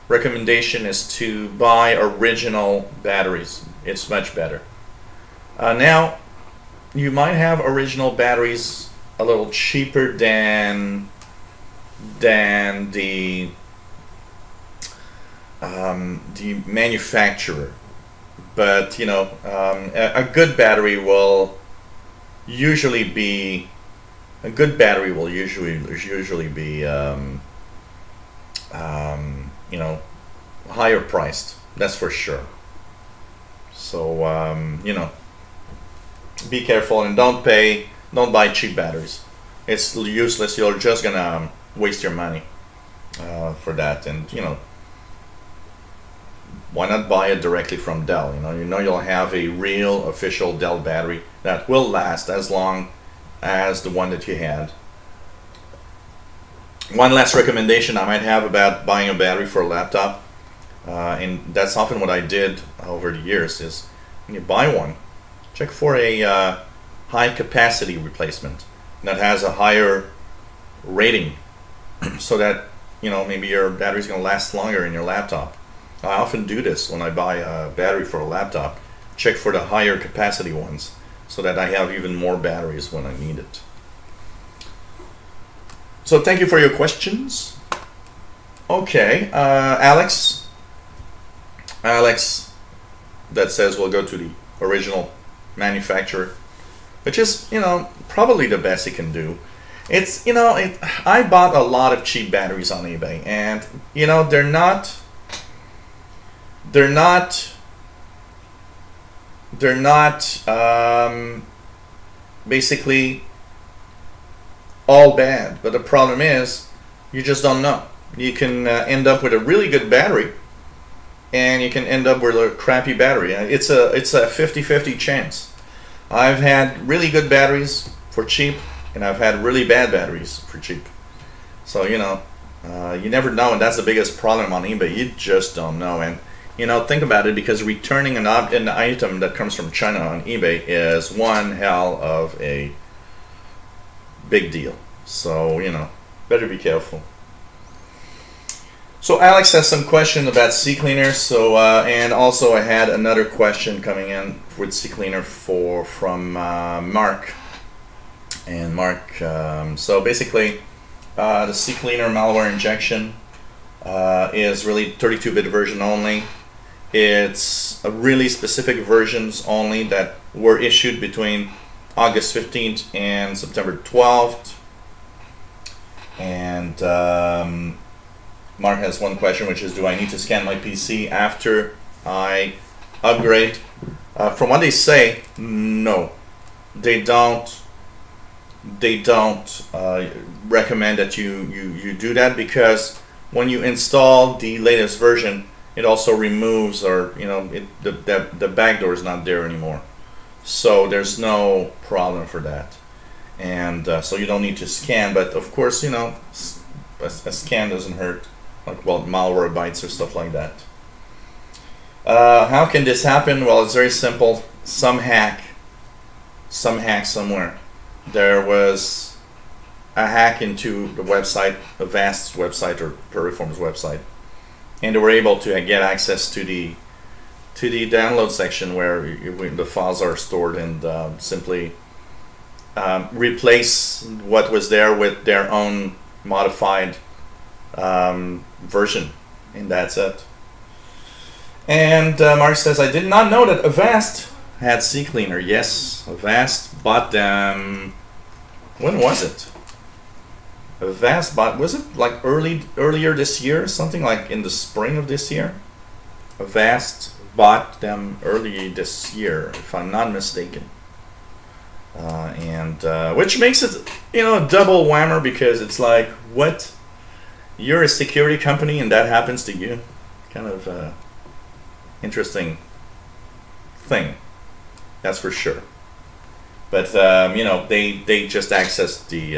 recommendation is to buy original batteries. It's much better. Now, you might have original batteries a little cheaper than the manufacturer, but you know, a good battery will usually be you know, higher priced. That's for sure. So you know, be careful and don't buy cheap batteries. It's useless. You're just gonna waste your money for that. And you know, why not buy it directly from Dell? You know you'll have a real official Dell battery that will last as long as the one that you had. One last recommendation I might have about buying a battery for a laptop, and that's often what I did over the years, is when you buy one, check for a high capacity replacement that has a higher rating so that, you know, maybe your battery's going to last longer in your laptop. I often do this when I buy a battery for a laptop. Check for the higher capacity ones so that I have even more batteries when I need it. So thank you for your questions. Okay, Alex that says we'll go to the original manufacturer, which is, you know, probably the best it can do. It's, you know, I bought a lot of cheap batteries on eBay, and you know, they're not basically all bad, but the problem is you just don't know. You can end up with a really good battery, and you can end up with a crappy battery. It's a 50-50 chance. I've had really good batteries for cheap, and I've had really bad batteries for cheap. So you know, you never know, and that's the biggest problem on eBay. You just don't know. And you know, think about it, because returning an item that comes from China on eBay is one hell of a big deal. So you know, better be careful. So Alex has some question about CCleaner. So and also I had another question coming in with CCleaner from Mark. And Mark, so basically the CCleaner malware injection is really 32-bit version only. It's a really specific versions only that were issued between August 15th and September 12th. And Mark has one question, which is, do I need to scan my PC after I upgrade? From what they say, no. They don't recommend that you do that, because when you install the latest version, it also removes, or you know, the backdoor is not there anymore. So there's no problem for that. And so you don't need to scan, but of course, you know, a scan doesn't hurt, like, well, malware bites or stuff like that. How can this happen? Well, it's very simple. Some hack somewhere. There was a hack into the website, Avast website or Periform's website, and they were able to get access to the download section where the files are stored, and simply replace what was there with their own modified version, and that's it. And Mark says, I did not know that Avast had CCleaner. Yes, Avast bought them. When was it? Avast bought, was it like earlier this year, something like in the spring of this year? Avast bought them early this year, if I'm not mistaken. Which makes it, you know, a double whammer, because it's like, what? You're a security company and that happens to you? Kind of interesting thing, that's for sure. But you know, they just accessed the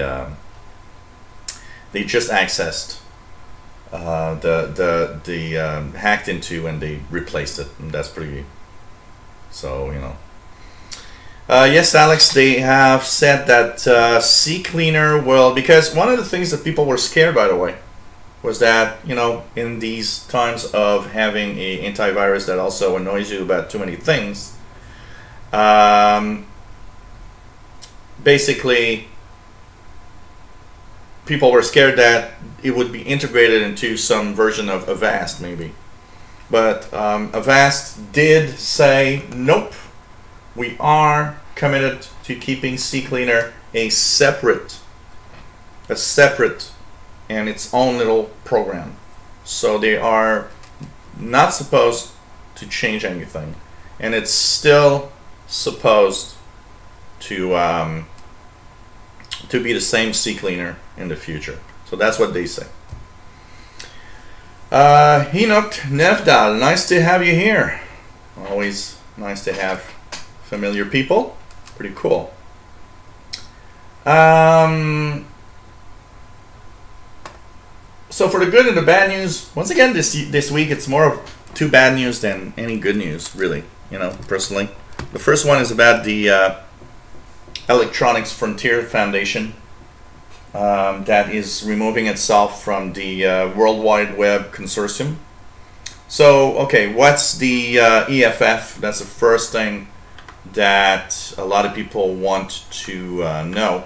hacked into, and they replaced it, and that's pretty. So you know. Yes, Alex, they have said that CCleaner will, because one of the things that people were scared, by the way, was that, you know, in these times of having an antivirus that also annoys you about too many things, basically people were scared that it would be integrated into some version of Avast maybe. But Avast did say, nope, we are committed to keeping CCleaner a separate and its own little program. So they are not supposed to change anything, and it's still supposed to be the same CCleaner in the future. So that's what they say. Enoch Nevdal, nice to have you here. Always nice to have familiar people. Pretty cool. So for the good and the bad news, once again this week it's more of two bad news than any good news, really, you know, personally. The first one is about the Electronics Frontier Foundation that is removing itself from the World Wide Web Consortium. So, okay, what's the EFF? That's the first thing that a lot of people want to know.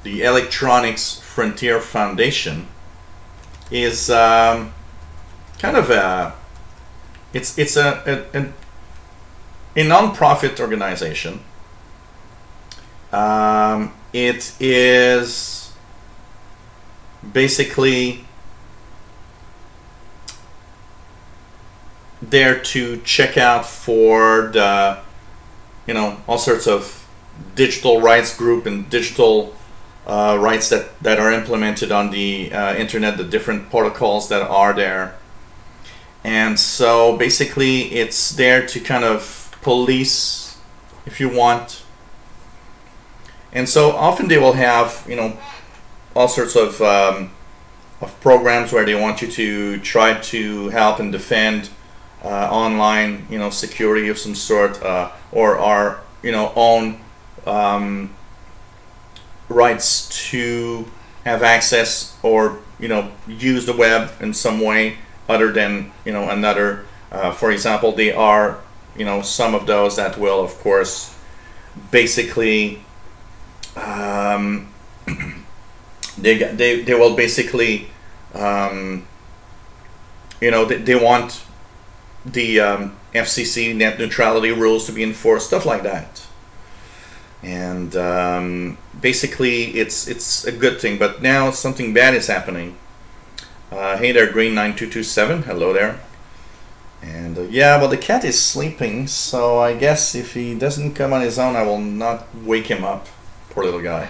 The Electronics Frontier Foundation is kind of a non-profit organization. It is basically there to check out for the, you know, all sorts of digital rights group and digital rights that are implemented on the internet, the different protocols that are there. And so basically it's there to kind of police, if you want. And so often they will have, you know, all sorts of programs where they want you to try to help and defend online, you know, security of some sort, or our, you know, own rights to have access or, you know, use the web in some way other than, you know, another. For example, they are, you know, some of those that will, of course, basically they will basically you know, they want the FCC net neutrality rules to be enforced, stuff like that. And basically it's a good thing, but now something bad is happening. Hey there, Green9227, hello there. And yeah, well, the cat is sleeping, so I guess if he doesn't come on his own, I will not wake him up. Poor little guy.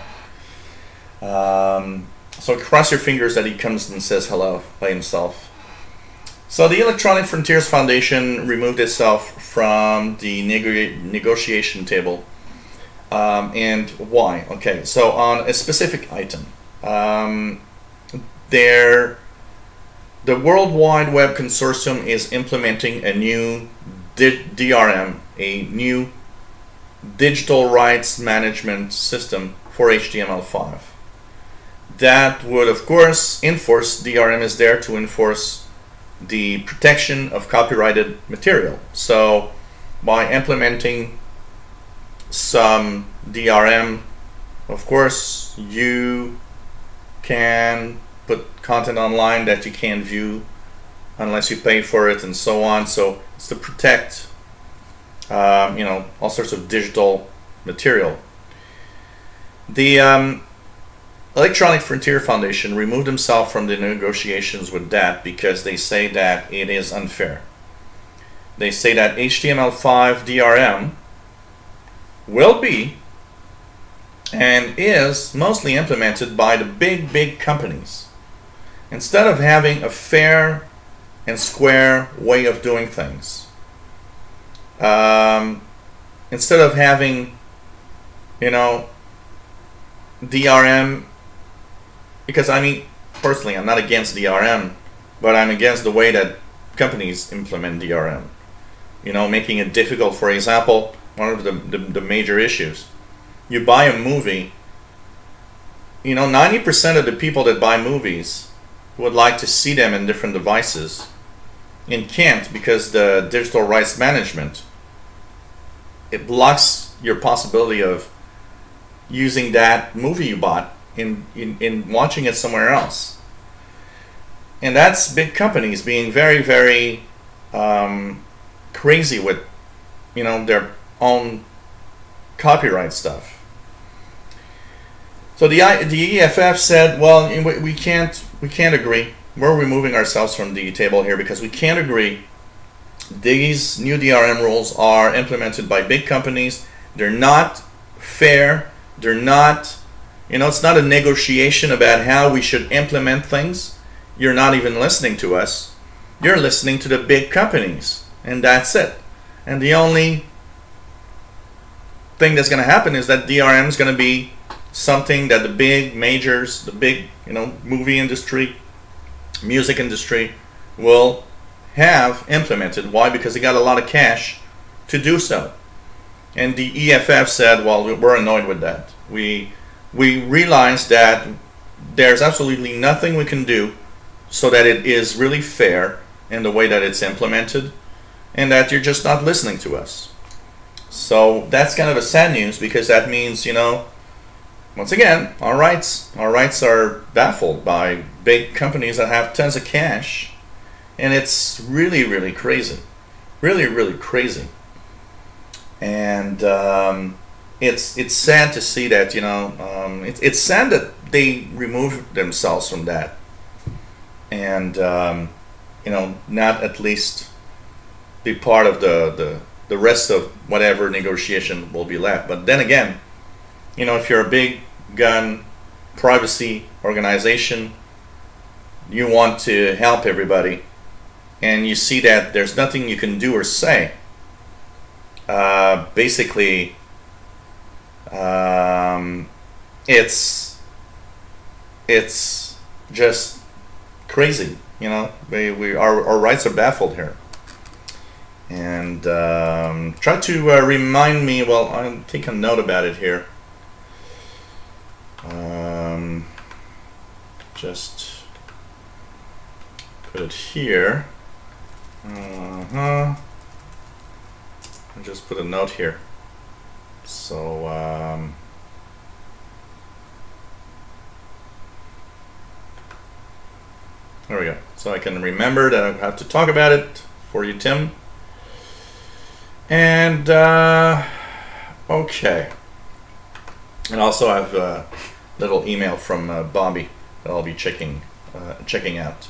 So cross your fingers that he comes and says hello by himself. So the Electronic Frontiers Foundation removed itself from the negotiation table. And why? Okay, so on a specific item, the World Wide Web Consortium is implementing a new DRM, a new digital rights management system for HTML5. That would, of course, enforce, DRM is there to enforce the protection of copyrighted material. So by implementing some DRM, of course, you can put content online that you can't view unless you pay for it and so on. So it's to protect you know, all sorts of digital material. The Electronic Frontier Foundation removed themselves from the negotiations with that because they say that it is unfair. They say that HTML5 DRM will be and is mostly implemented by the big companies instead of having a fair and square way of doing things. Instead of having, you know, DRM, because I mean, personally, I'm not against DRM, but I'm against the way that companies implement DRM. You know, making it difficult. For example, one of the major issues, you buy a movie, you know, 90% of the people that buy movies would like to see them in different devices. and can't because the digital rights management, it blocks your possibility of using that movie you bought in watching it somewhere else. And that's big companies being very, very crazy with, their own copyright stuff. So the EFF said, well, we can't agree. We're removing ourselves from the table here because we can't agree. These new DRM rules are implemented by big companies. They're not fair. They're not, it's not a negotiation about how we should implement things. You're not even listening to us. You're listening to the big companies, and that's it. And the only thing that's going to happen is that DRM is going to be something that the big majors, the big, movie industry, music industry will have implemented. Why? Because they got a lot of cash to do so. And the EFF said, well, we're annoyed with that. We realize that there's absolutely nothing we can do so that it is really fair in the way that it's implemented, and that you're just not listening to us. So that's kind of a sad news, because that means, once again, our rights are baffled by big companies that have tons of cash, and it's really, really crazy, really, really crazy. And it's sad to see that, it's sad that they remove themselves from that, and not at least be part of the rest of whatever negotiation will be left. But then again, if you're a big gun privacy organization, you want to help everybody, and you see that there's nothing you can do or say. Basically, it's just crazy. Our rights are baffled here. And try to remind me. Well, I'll take a note about it here. Just put it here. I'll just put a note here. So there we go. So I can remember that I have to talk about it for you, Tim. And okay. And also I have a little email from Bobby that I'll be checking out.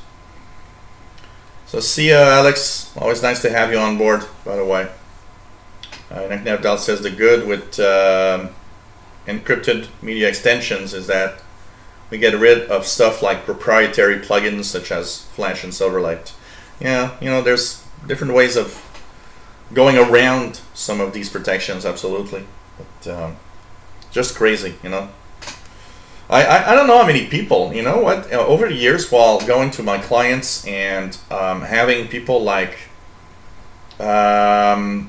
So see ya, Alex. Always nice to have you on board, by the way. Nick Navdal says the good with encrypted media extensions is that we get rid of stuff like proprietary plugins such as Flash and Silverlight. Yeah, there's different ways of going around some of these protections, absolutely. But just crazy, I don't know how many people, over the years while going to my clients and having people like the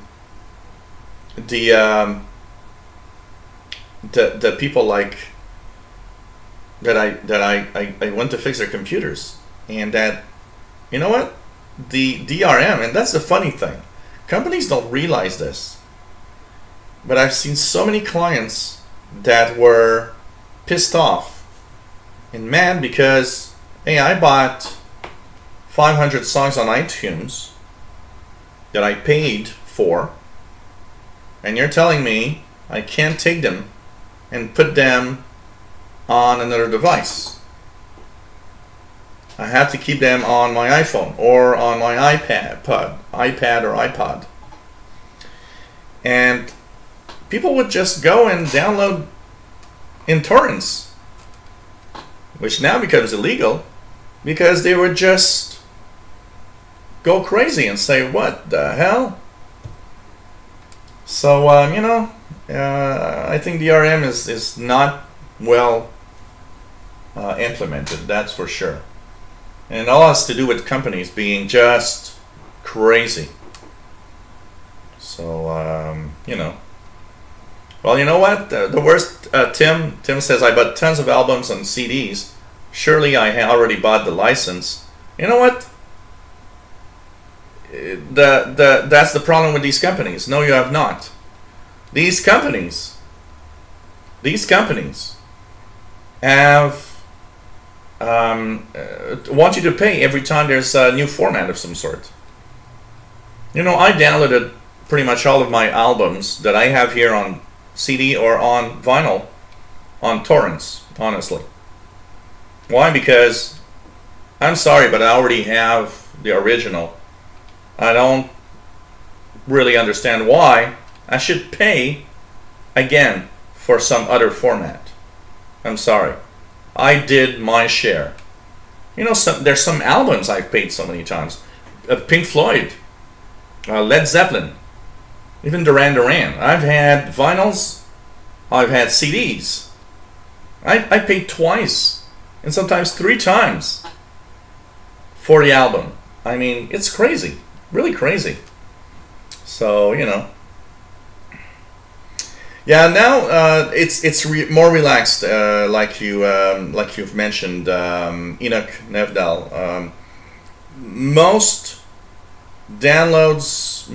people like that I went to fix their computers, and that, the DRM, and that's the funny thing, companies don't realize this, but I've seen so many clients that were pissed off and mad because, hey, I bought 500 songs on iTunes that I paid for, and you're telling me I can't take them and put them on another device. I have to keep them on my iPhone or on my iPad or iPod. And people would just go and download in torrents, which now becomes illegal because they would just go crazy and say, what the hell? So, I think DRM is not well implemented, that's for sure. And it all has to do with companies being just crazy. So, Well, you know what? The worst, Tim says, I bought tons of albums on CDs. Surely I already bought the license. You know what? that's the problem with these companies. No, you have not. These companies have want you to pay every time there's a new format of some sort. You know, I downloaded pretty much all of my albums that I have here on CD or on vinyl on torrents, honestly. Why? Because I'm sorry, but I already have the original. I don't really understand why I should pay again for some other format. I'm sorry. I did my share. You know, there's some albums I've paid so many times. Pink Floyd, Led Zeppelin, even Duran Duran. I've had vinyls, I've had CDs. I paid twice, and sometimes 3 times for the album. I mean, it's crazy, really crazy. So, you know. Yeah, now it's more relaxed, like you've mentioned, Enoch Nevdal. Most downloads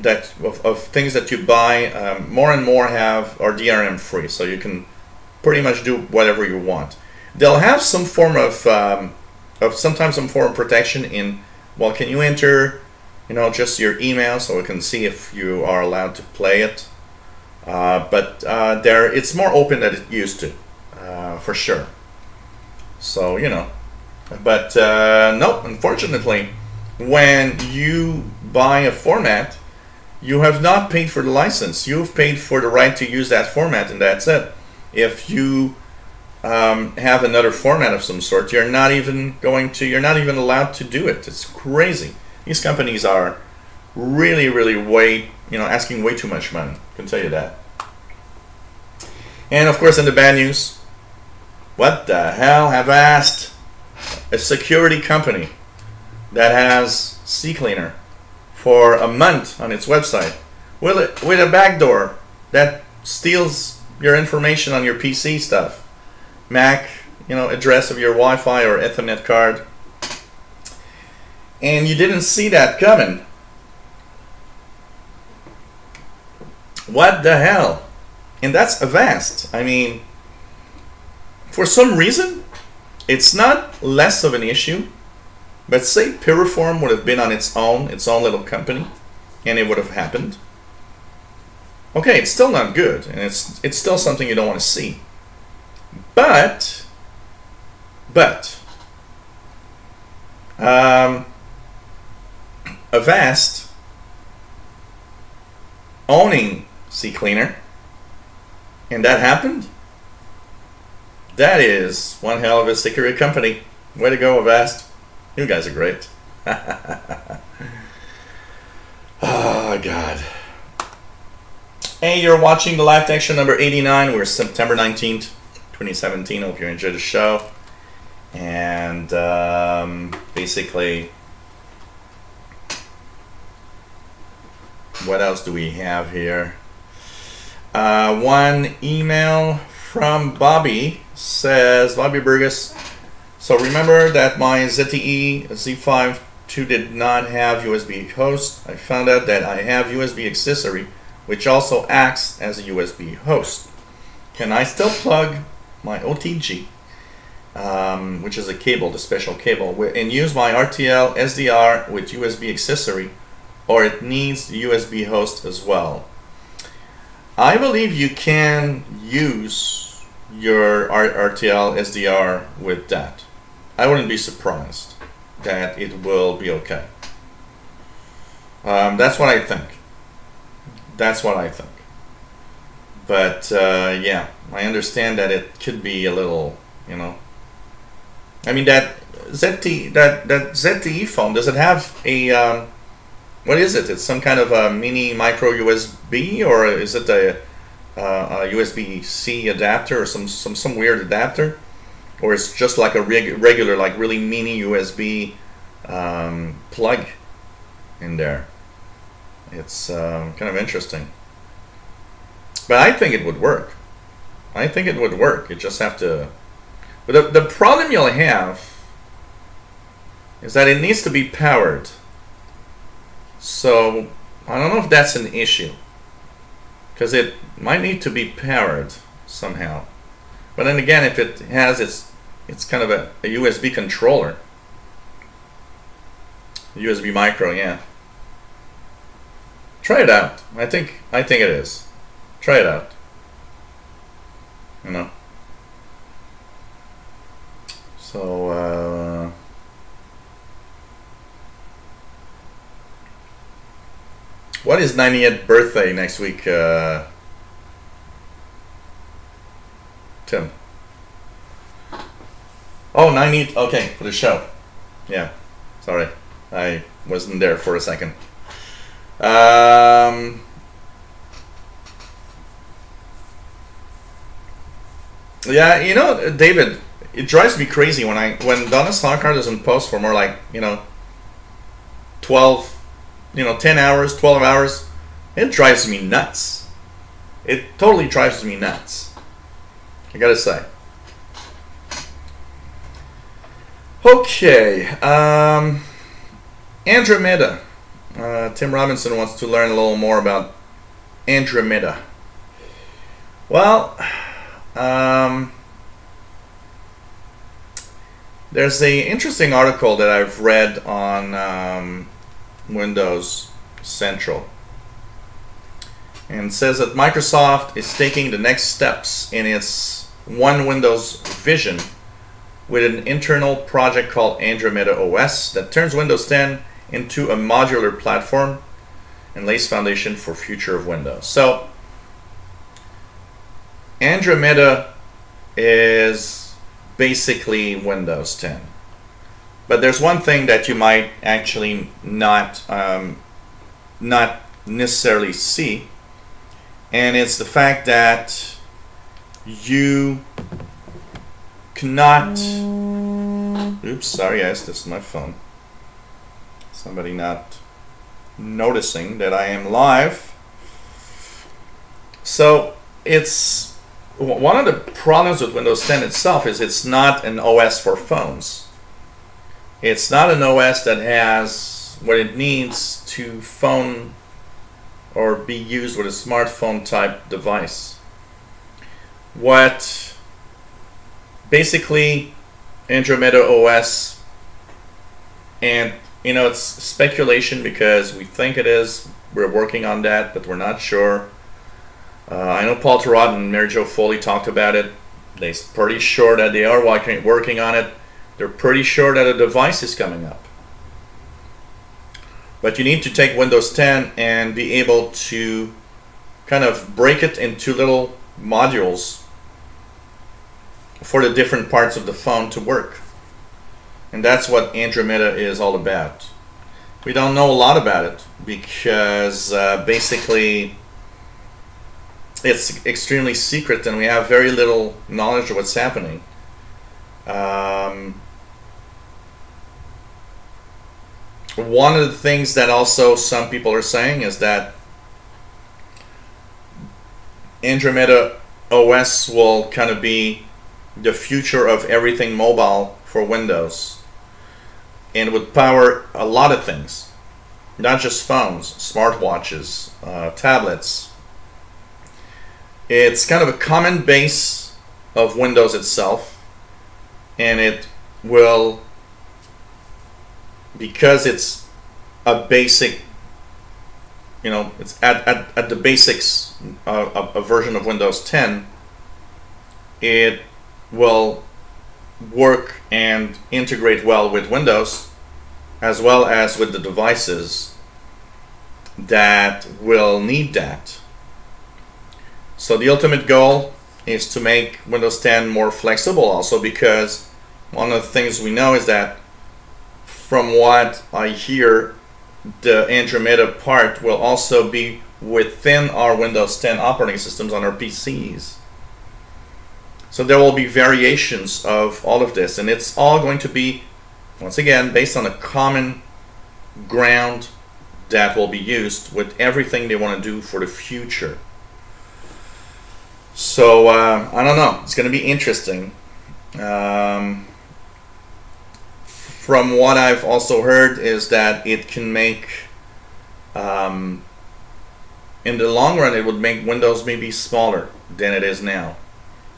that of things that you buy, more and more are DRM free, so you can pretty much do whatever you want. They'll have some form of sometimes some form of protection in. Well, can you enter, you know, just your email so we can see if you are allowed to play it? But it's more open than it used to, for sure. So, you know, but no, unfortunately, when you buy a format, you have not paid for the license. You've paid for the right to use that format, and that's it. If you have another format of some sort, you're not even allowed to do it. It's crazy. These companies are really, really asking way too much money. I can tell you that. And of course, in the bad news, what the hell? Have asked a security company that has CCleaner for a month on its website with a backdoor that steals your information on your PC stuff, MAC, address of your Wi-Fi or Ethernet card, and you didn't see that coming. What the hell? And that's Avast. I mean, for some reason, it's not less of an issue, but say Piriform would have been on its own little company, and it would have happened. Okay, it's still not good, and it's still something you don't want to see. But Avast owning CCleaner, and that happened. That is one hell of a security company. Way to go, Avast. You guys are great. Oh, God. Hey, you're watching the Live Tech Show number 89. We're September 19th, 2017. Hope you enjoyed the show. And basically, what else do we have here? One email from Bobby says, Bobby Burgess, so remember that my ZTE Z5 II did not have USB host. I found out that I have USB accessory, which also acts as a USB host. Can I still plug my OTG, which is a cable, the special cable, and use my RTL SDR with USB accessory, or it needs the USB host as well? I believe you can use your RTL SDR with that. I wouldn't be surprised that it will be okay. That's what I think. That's what I think. But yeah, I understand that it could be a little, I mean, that ZTE phone, does it have a what is it? It's some kind of a mini micro USB, or is it a USB-C adapter, or some weird adapter, or it's just like a regular, like really mini USB plug in there? It's kind of interesting, but I think it would work. I think it would work. You just have to. But the problem you'll have is that it needs to be powered. So I don't know if that's an issue, because it might need to be powered somehow. But then again, if it has it's kind of a USB controller. USB micro, yeah. Try it out. I think it is. Try it out. You know. So what is 90th birthday next week, Tim? Oh, 90th. Okay, for the show. Yeah. Sorry, I wasn't there for a second. Yeah, you know, David, it drives me crazy when Donna Stockard doesn't post for more like 12, 10 hours, 12 hours. It drives me nuts. It totally drives me nuts, I gotta say. Okay, Andromeda. Tim Robinson wants to learn a little more about Andromeda. Well, there's an interesting article that I've read on Windows Central, and it says that Microsoft is taking the next steps in its One Windows vision with an internal project called Andromeda OS that turns Windows 10 into a modular platform and lays foundation for future of Windows. So Andromeda is basically Windows 10. But there's one thing that you might actually not necessarily see, and it's the fact that you cannot. Oops, sorry guys, this is my phone. Somebody not noticing that I am live. So it's one of the problems with Windows 10 itself is it's not an OS for phones. It's not an OS that has what it needs to phone or be used with a smartphone type device. What basically Andromeda OS, and it's speculation because we think it is, we're working on that, but we're not sure. I know Paul Tarot and Mary Jo Foley talked about it. They're pretty sure that they are working on it. They're pretty sure that a device is coming up. But you need to take Windows 10 and be able to kind of break it into little modules for the different parts of the phone to work. And that's what Andromeda is all about. We don't know a lot about it because basically it's extremely secret and we have very little knowledge of what's happening. One of the things that also some people are saying is that Andromeda OS will kind of be the future of everything mobile for Windows, and would power a lot of things, not just phones, smartwatches, tablets. It's kind of a common base of Windows itself, and it will, because it's a basic, it's at the basics of a version of Windows 10, it will work and integrate well with Windows, as well as with the devices that will need that. So the ultimate goal is to make Windows 10 more flexible also, because one of the things we know is that, from what I hear, the Andromeda part will also be within our Windows 10 operating systems on our PCs. So there will be variations of all of this, and it's all going to be, once again, based on a common ground that will be used with everything they want to do for the future. So I don't know, it's going to be interesting. From what I've also heard is that it can make in the long run, it would make Windows maybe smaller than it is now.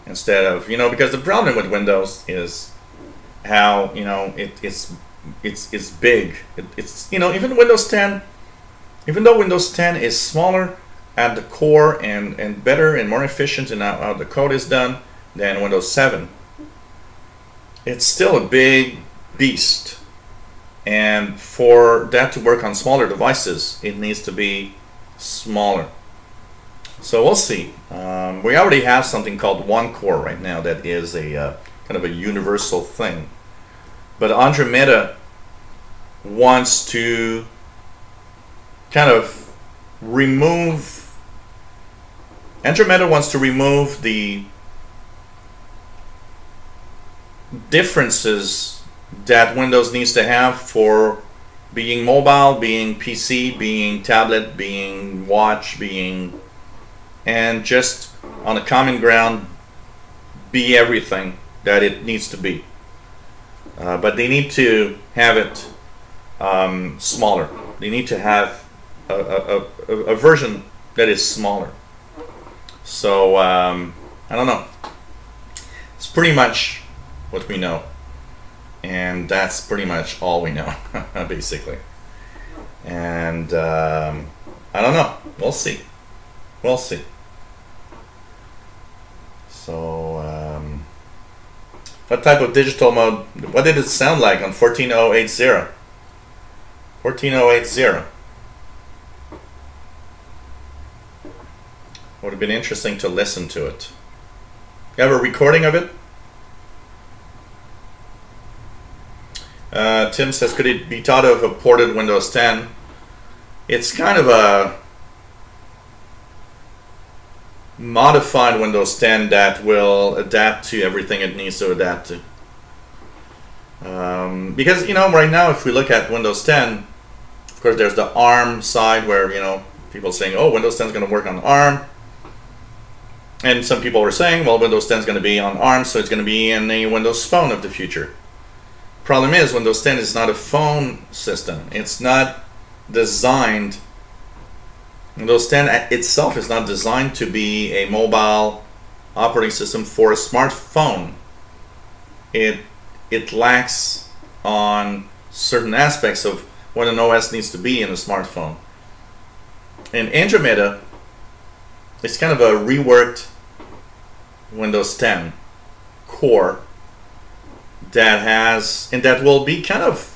Instead of, because the problem with Windows is how, it's big. It's even Windows 10, even though Windows 10 is smaller at the core and better and more efficient in how the code is done than Windows 7, it's still a big beast. And for that to work on smaller devices, it needs to be smaller. So we'll see. We already have something called one core right now that is a kind of a universal thing. But Andromeda wants to kind of remove the differences that Windows needs to have for being mobile, being PC, being tablet, being watch, and just on a common ground be everything that it needs to be. But they need to have it smaller. They need to have a version that is smaller. So I don't know. It's pretty much what we know. And that's pretty much all we know, basically. And I don't know. We'll see. We'll see. So, what type of digital mode? What did it sound like on 14.0.80? 14.0.80. Would have been interesting to listen to it. You have a recording of it? Tim says, could it be thought of a ported Windows 10? It's kind of a modified Windows 10 that will adapt to everything it needs to adapt to. Because, right now, if we look at Windows 10, of course, there's the ARM side where, people are saying, oh, Windows 10 is going to work on ARM. And some people are saying, well, Windows 10 is going to be on ARM, so it's going to be in a Windows Phone of the future. Problem is, Windows 10 is not a phone system. It's not designed. Windows 10 itself is not designed to be a mobile operating system for a smartphone. It lacks on certain aspects of what an OS needs to be in a smartphone. And Andromeda is kind of a reworked Windows 10 core that will be kind of,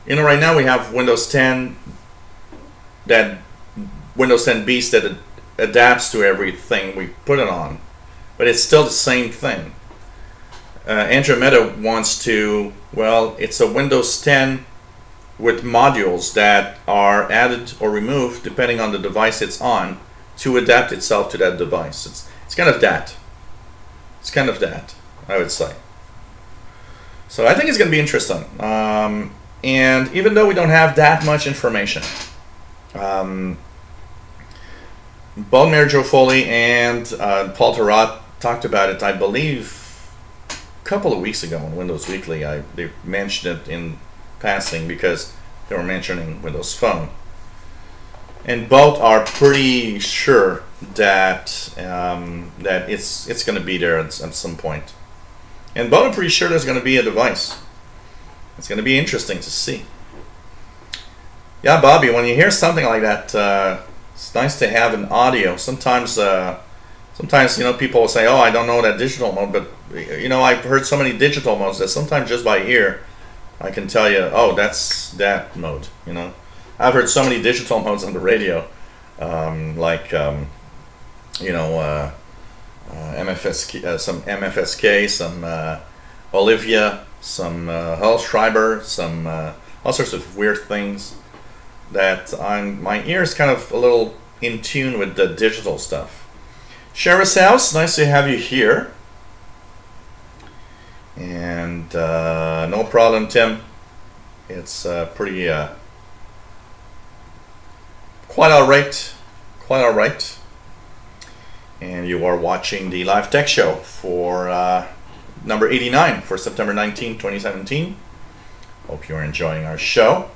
right now we have Windows 10, that Windows 10 beast that adapts to everything we put it on, but it's still the same thing. Andromeda wants to, it's a Windows 10 with modules that are added or removed depending on the device it's on to adapt itself to that device. It's kind of that. It's kind of that, I would say. So I think it's going to be interesting. And even though we don't have that much information, Baldmere Joe Foley and Paul Tarot talked about it, I believe, a couple of weeks ago on Windows Weekly. They mentioned it in passing because they were mentioning Windows Phone. And both are pretty sure that that it's going to be there at some point. And both are pretty sure there's going to be a device. It's going to be interesting to see. Yeah, Bobby, when you hear something like that, it's nice to have an audio. Sometimes people will say, oh, I don't know that digital mode, but I've heard so many digital modes that sometimes just by ear I can tell you, oh, that's that mode. I've heard so many digital modes on the radio, MFSK, some MFSK, some Olivia, some Hellschreiber, some all sorts of weird things that my ear is kind of a little in tune with the digital stuff. Sheriff's House, nice to have you here. And no problem, Tim. It's pretty quite all right. Quite all right. And you are watching the live tech show for number 89 for September 19, 2017. Hope you're enjoying our show.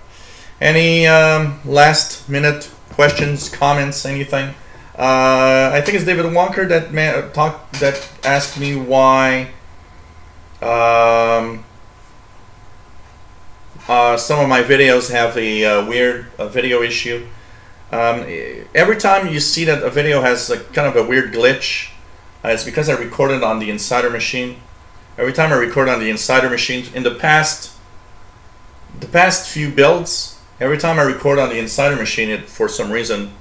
Any last minute questions, comments, anything? I think it's David Walker that asked me why some of my videos have a weird video issue. Every time you see that a video has a kind of a weird glitch, it's because I recorded on the Insider machine. Every time I record on the Insider machine, in the past few builds, every time I record on the Insider machine, it for some reason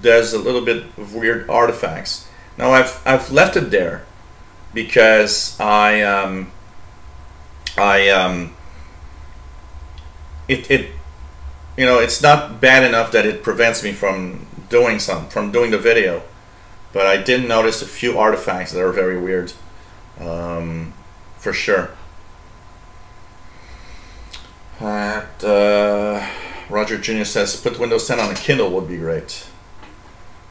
there's a little bit of weird artifacts. Now I've left it there because it's not bad enough that it prevents me from doing the video, but I did notice a few artifacts that are very weird, for sure. Roger Jr. says put Windows 10 on a Kindle would be great.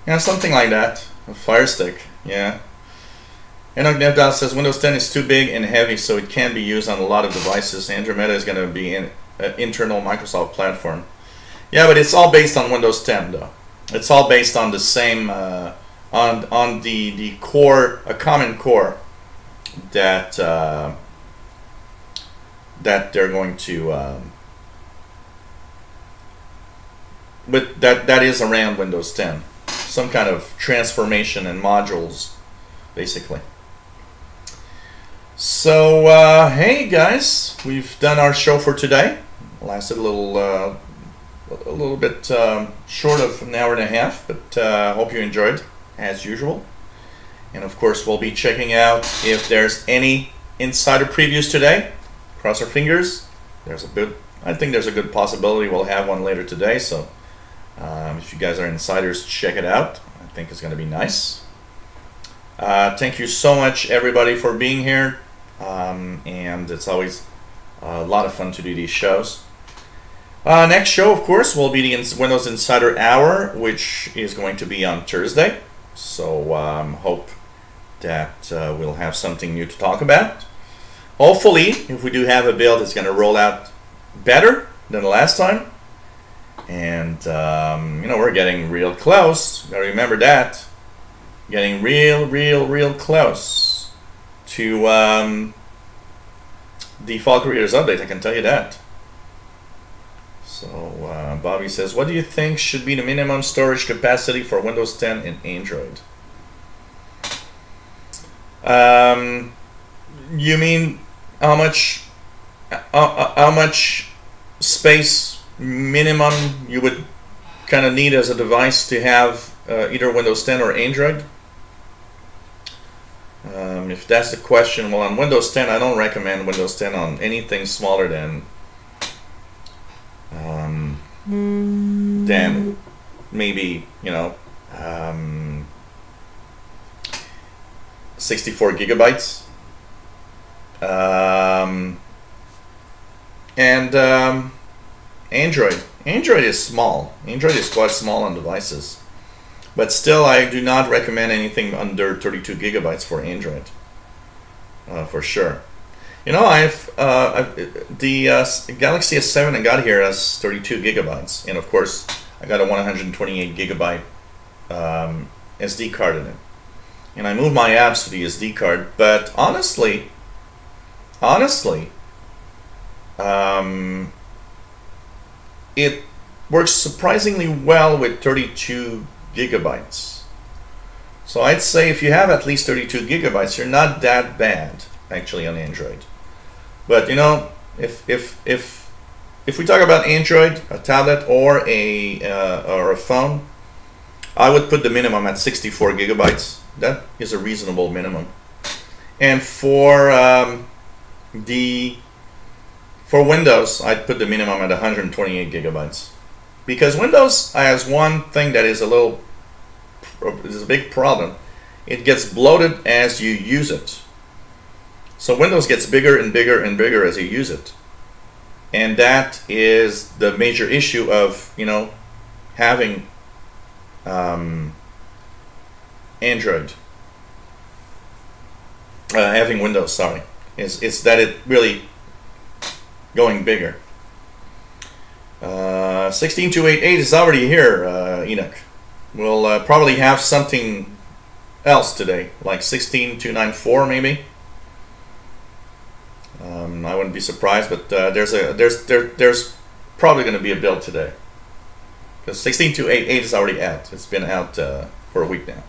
Yeah, something like that. A Fire Stick, yeah. Enoch Nevdal says Windows 10 is too big and heavy, so it can't be used on a lot of devices. Andromeda is going to be an internal Microsoft platform. Yeah, but it's all based on Windows 10, though. It's all based on the same, on the core, a common core that that they're going to, but that is around Windows 10. Some kind of transformation and modules, basically. So hey guys, we've done our show for today. Lasted a little bit short of an hour and a half, but hope you enjoyed as usual. And of course, we'll be checking out if there's any insider previews today. Cross our fingers. I think there's a good possibility we'll have one later today. So if you guys are insiders, check it out. I think it's going to be nice. Thank you so much, everybody, for being here. And it's always a lot of fun to do these shows. Next show, of course, will be the Windows Insider Hour, which is going to be on Thursday. So hope that we'll have something new to talk about. Hopefully, if we do have a build, it's going to roll out better than the last time. And, we're getting real close. Gotta remember that. Getting real close to default creators update, I can tell you that. So Bobby says, what do you think should be the minimum storage capacity for Windows 10 and Android? You mean how much space minimum you would kind of need as a device to have either Windows 10 or Android? If that's the question, well, on Windows 10, I don't recommend Windows 10 on anything smaller than maybe 64 gigabytes. And Android is small. Android is quite small on devices. But still, I do not recommend anything under 32 gigabytes for Android. For sure. I've the Galaxy S7 I got here has 32 gigabytes, and of course, I got a 128 gigabyte SD card in it. And I moved my apps to the SD card, but honestly, it works surprisingly well with 32 gigabytes. So I'd say if you have at least 32 gigabytes, you're not that bad actually on Android. But if we talk about Android, a tablet or a phone, I would put the minimum at 64 gigabytes. That is a reasonable minimum. And for Windows, I'd put the minimum at 128 gigabytes. Because Windows has one thing that is a big problem. It gets bloated as you use it. So Windows gets bigger and bigger and bigger as you use it. And that is the major issue of, having Android. Having Windows, sorry. It's that it really going bigger. 16288 is already here, Enoch. We'll probably have something else today, like 16294 maybe. I wouldn't be surprised, but there's probably going to be a build today, because 16288 is already out. It's been out for a week now.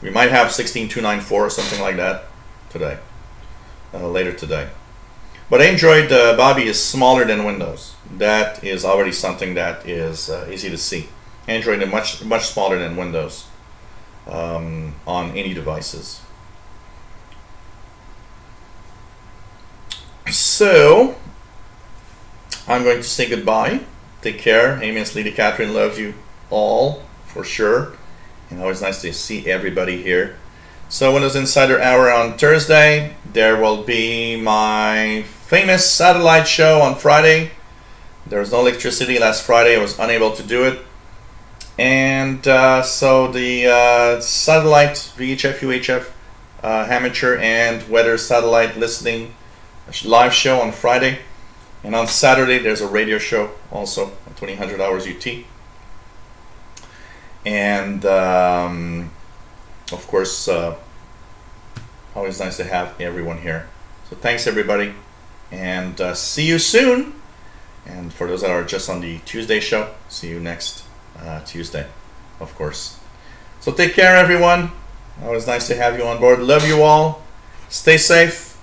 We might have 16294 or something like that today, later today. But Android, Bobby, is smaller than Windows. That is already something that is easy to see. Android is much smaller than Windows on any devices. So I'm going to say goodbye. Take care. Amy and Lady Catherine loves you all for sure, and always nice to see everybody here. So Windows Insider Hour on Thursday. There will be my famous satellite show on Friday. There was no electricity last Friday. I was unable to do it. And so the satellite VHF, UHF, amateur and weather satellite listening live show on Friday. And on Saturday there's a radio show also at 2000 hours UT. And of course, always nice to have everyone here. So thanks everybody, and see you soon. And for those that are just on the Tuesday show, see you next Tuesday, of course. So take care everyone. Always nice to have you on board. Love you all. Stay safe,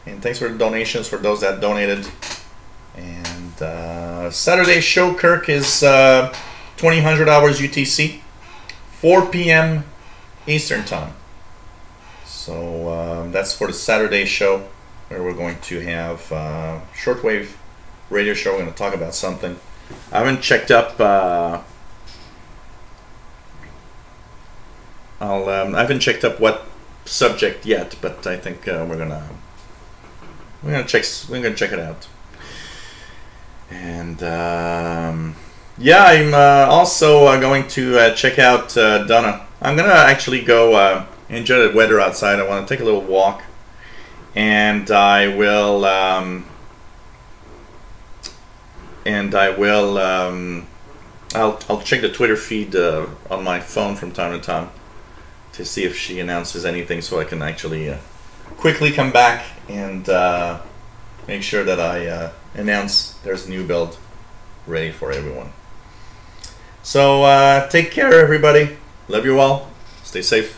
and thanks for the donations for those that donated. And Saturday show, Kirk, is 2000 hours UTC, 4 p.m. Eastern time. So that's for the Saturday show, where we're going to have shortwave radio show. We're going to talk about something. I haven't checked up. I haven't checked up what subject yet, but I think we're gonna check it out. And yeah, I'm also going to check out Donna. I'm gonna actually go enjoy the weather outside. I want to take a little walk, and I will I'll check the Twitter feed on my phone from time to time to see if she announces anything, so I can actually quickly come back and make sure that I announce there's a new build ready for everyone. So take care everybody. Love you all. Stay safe.